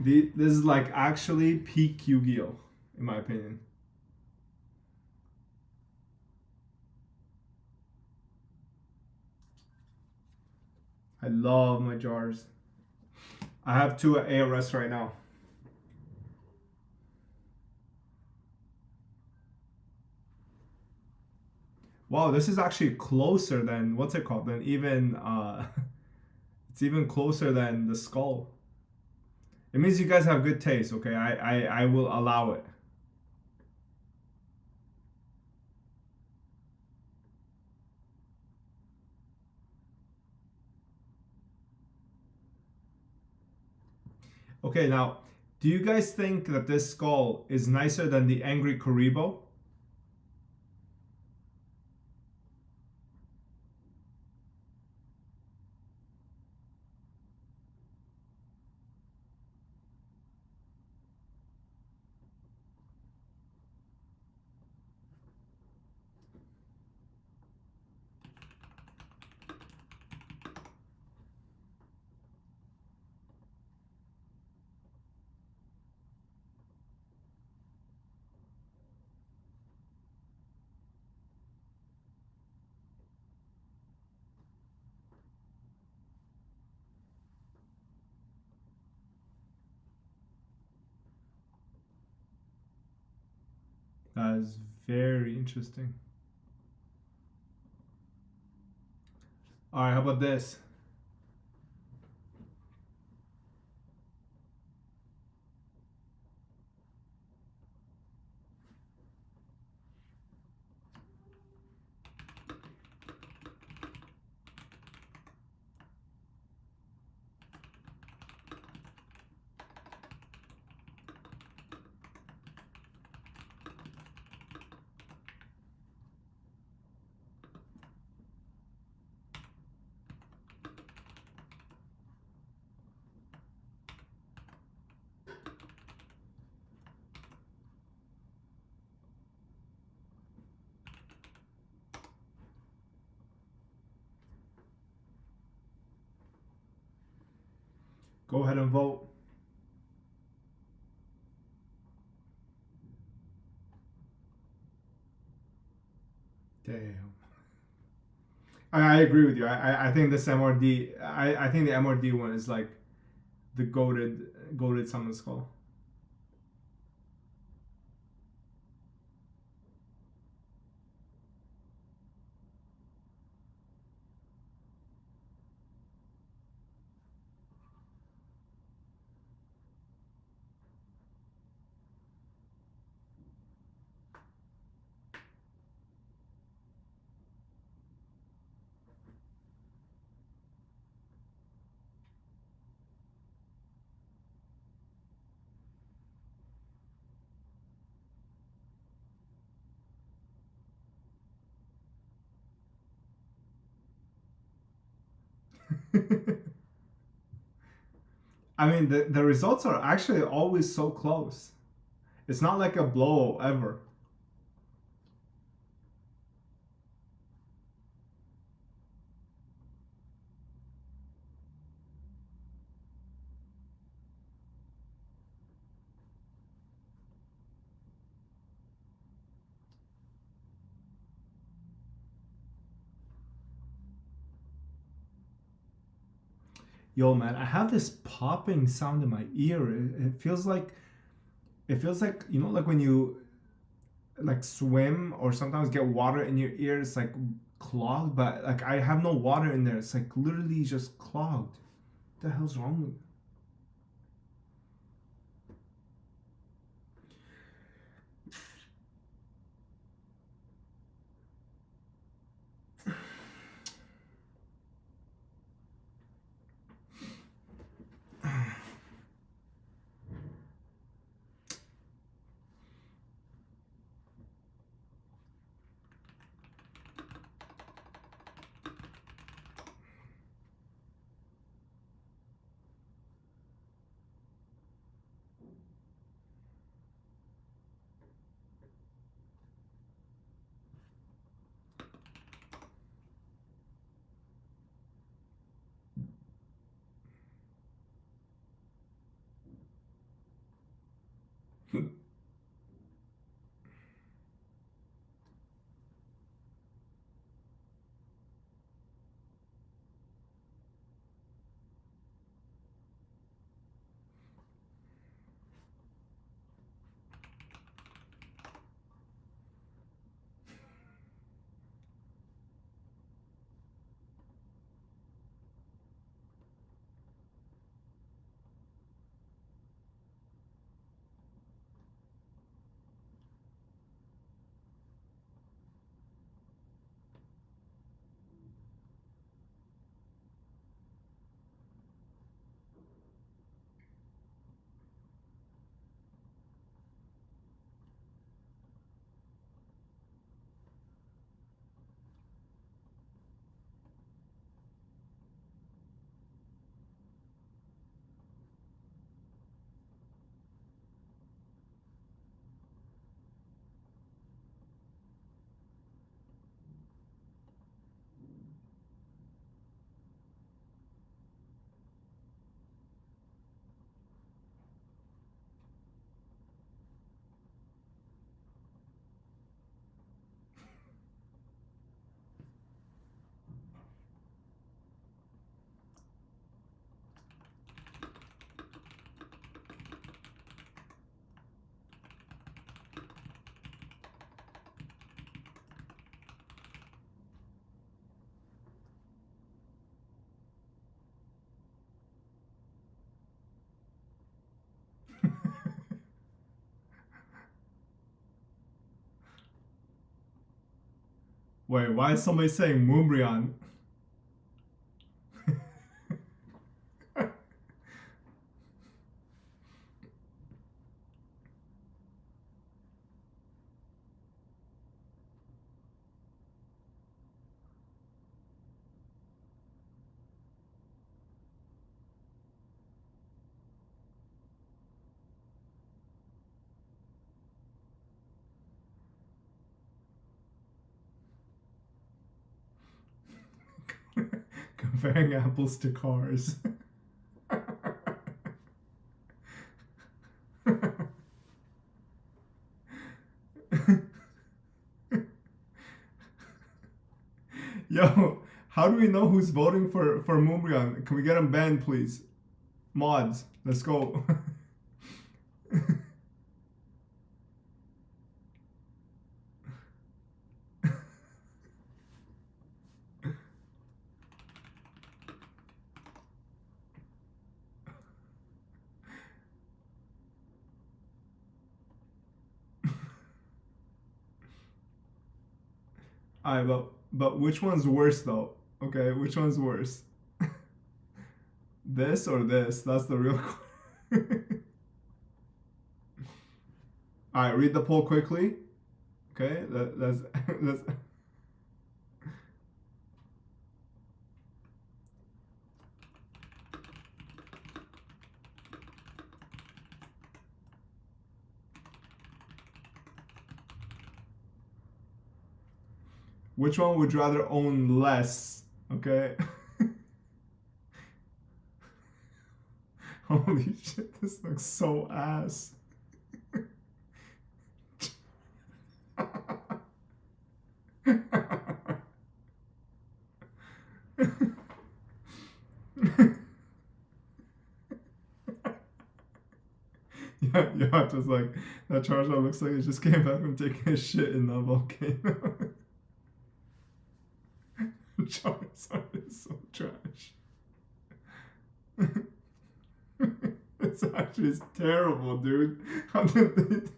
This is like actually peak Yu-Gi-Oh, in my opinion. I love my jars. I have two at ARS right now. Wow, this is actually closer than what's it called? Than even it's even closer than the skull. It means you guys have good taste, okay? I will allow it. Okay, now, do you guys think that this skull is nicer than the Angry Karibo? That is very interesting. All right, how about this? Go ahead and vote. Damn. I agree with you. I think this MRD. I think the MRD one is like the goated summon skull. I mean, the results are actually always so close. It's not like a blow ever. Yo, man, I have this popping sound in my ear. It feels like you know, like when you like swim or sometimes get water in your ear. It's like clogged, but like I have no water in there. It's like literally just clogged. What the hell's wrong with me? Wait, why is somebody saying Moombrion? Comparing apples to cars. Yo, how do we know who's voting for Moombrion? Can we get him banned, please? Mods, let's go. Alright, but which one's worse though? Okay, which one's worse? This or this? That's the real question. Alright, read the poll quickly. Okay, let's which one would you rather own less? Okay. Holy shit, this looks so ass. Yeah, just like that Charizard looks like it just came back from taking a shit in the volcano. Charizard is so trash. It's actually terrible, dude. How did they do?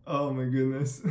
Oh my goodness.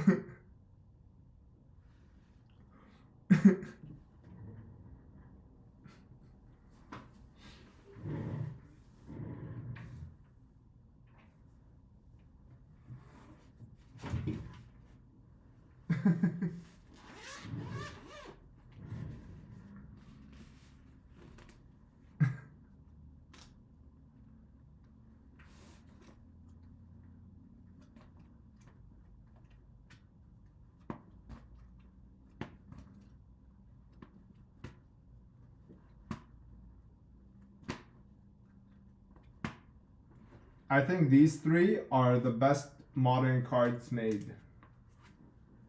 I think these three are the best modern cards made.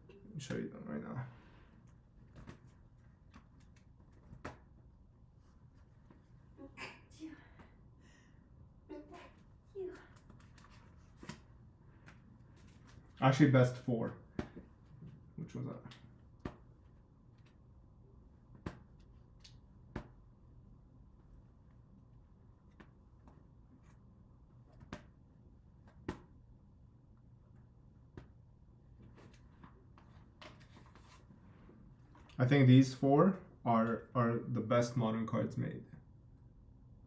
Let me show you them right now. Actually, best four. Which was that? I think these four are the best modern cards made.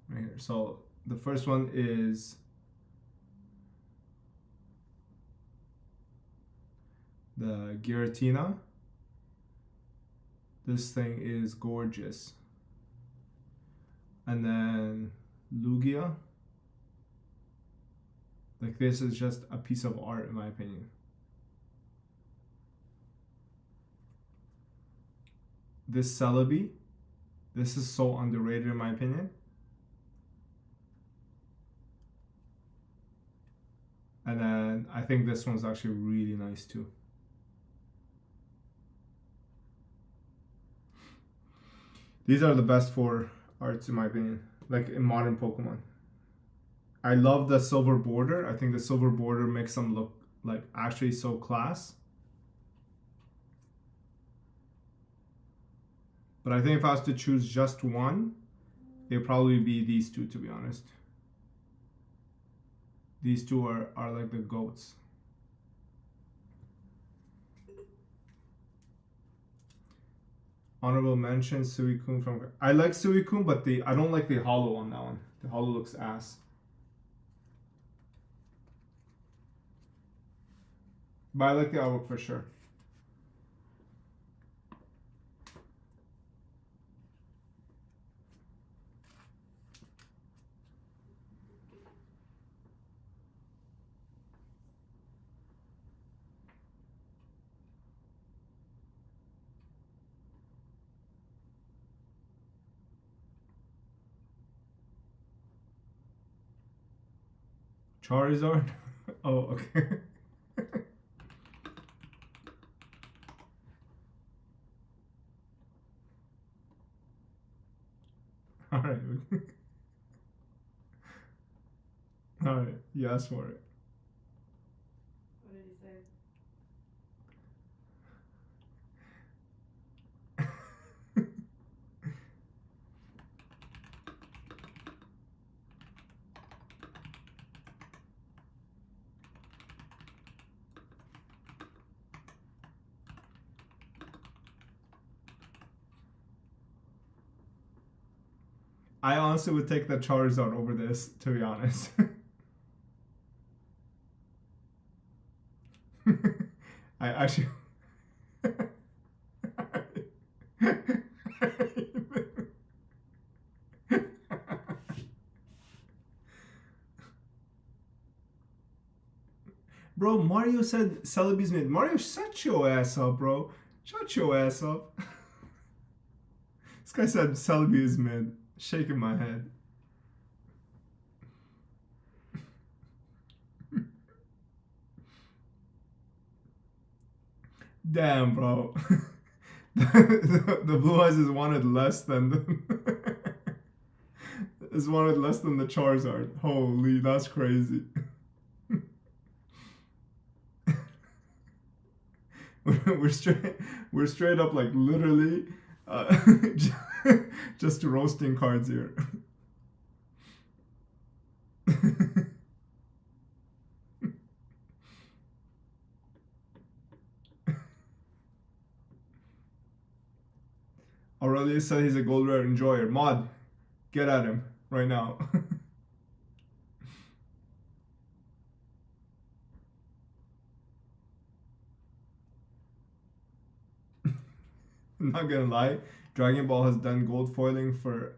Right here. So the first one is the Giratina. This thing is gorgeous. And then Lugia. Like, this is just a piece of art in my opinion. This Celebi, this is so underrated in my opinion. And then I think this one's actually really nice too. These are the best four arts in my opinion, like in modern Pokemon. I love the silver border. I think the silver border makes them look like actually so class. But I think if I was to choose just one, it'd probably be these two, to be honest. These two are like the goats. Honorable mention, Suicune from... I like Suicune, but I don't like the hollow on that one. The hollow looks ass. But I like the artwork for sure. Charizard? Oh, okay. Alright. Alright, you asked for it. What did he say? I honestly would take the Charizard over this, to be honest. I actually... Bro, Mario said Celebi's mid. Mario, shut your ass up, bro. Shut your ass up. This guy said Celebi is mid. Shaking my head. Damn, bro. The blue eyes is wanted less than the is wanted less than the Charizard. Holy, that's crazy. we're straight up like literally just roasting cards here. Aurelius said he's a gold rare enjoyer. Mod, get at him right now. I'm not gonna lie, Dragon Ball has done gold foiling for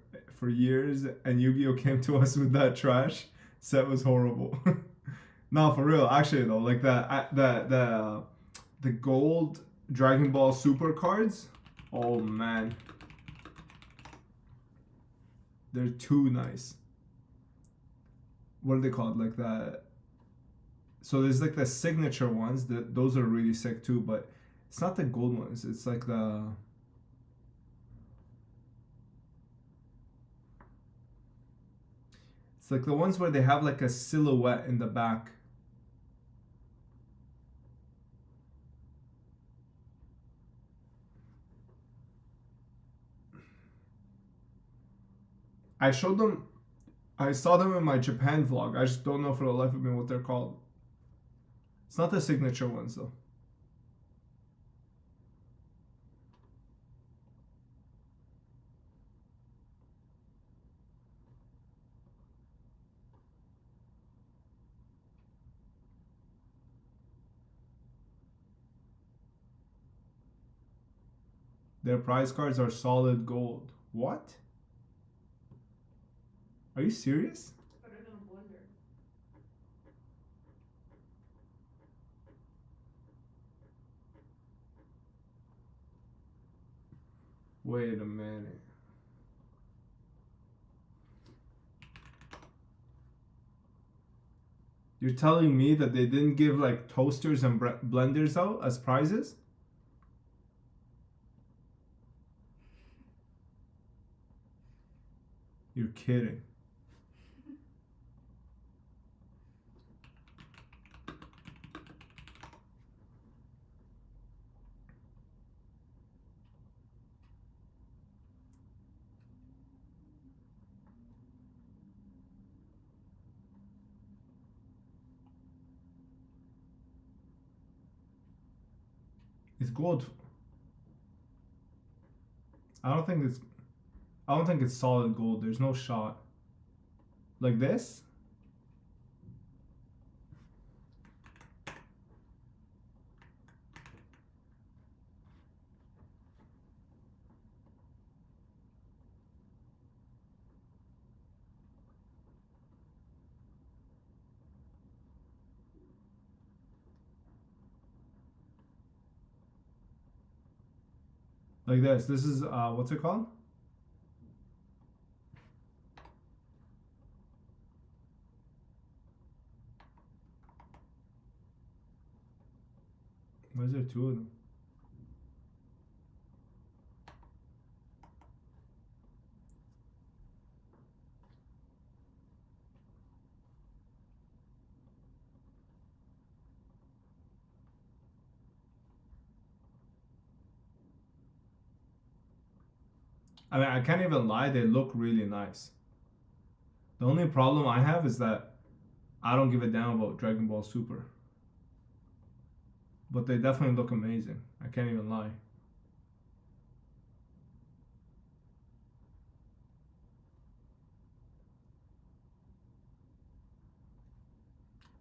years, and Yu-Gi-Oh came to us with that trash. Set was horrible. No, for real. Actually, though, like the gold Dragon Ball Super cards. Oh man, they're too nice. What are they called? Like that. So there's like the signature ones. Those are really sick too. But it's not the gold ones. It's like the... It's like the ones where they have like a silhouette in the back. I showed them, I saw them in my Japan vlog. I just don't know for the life of me what they're called. It's not the signature ones though. Their prize cards are solid gold. What? Are you serious? Better than a blender. Wait a minute. You're telling me that they didn't give like toasters and blenders out as prizes? You're kidding. It's gold. I don't think it's solid gold. There's no shot. Like this? Like this. This is what's it called? Why is there two of them? I mean, I can't even lie, they look really nice. The only problem I have is that I don't give a damn about Dragon Ball Super. But they definitely look amazing. I can't even lie.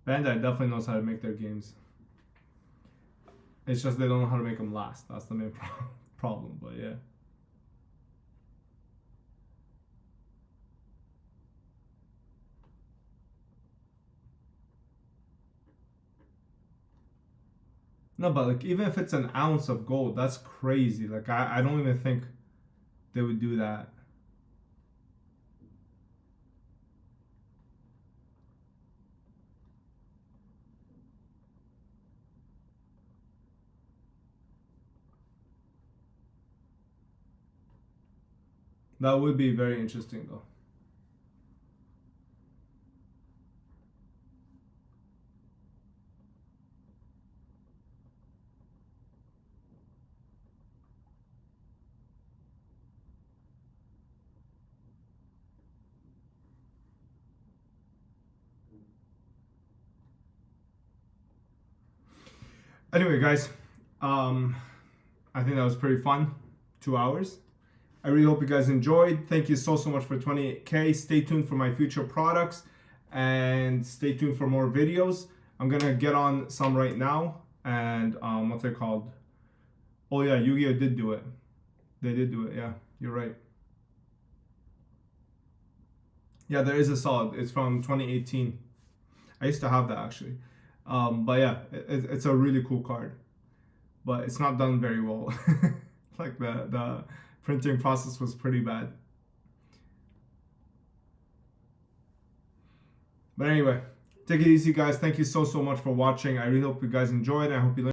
Bandai definitely knows how to make their games. It's just they don't know how to make them last. That's the main problem, but yeah. No, but like even if it's an ounce of gold, that's crazy. Like I don't even think they would do that. That would be very interesting though. Anyway, guys, I think that was pretty fun. 2 hours. I really hope you guys enjoyed. Thank you so much for 28K. Stay tuned for my future products and stay tuned for more videos. I'm gonna get on some right now. And what's it called? Oh yeah, Yugioh did do it. They did do it. Yeah, you're right. Yeah, there is a solid. It's from 2018. I used to have that actually. But yeah, it's a really cool card. But it's not done very well. Like the printing process was pretty bad. But anyway, take it easy, guys. Thank you so much for watching. I really hope you guys enjoyed. I hope you learned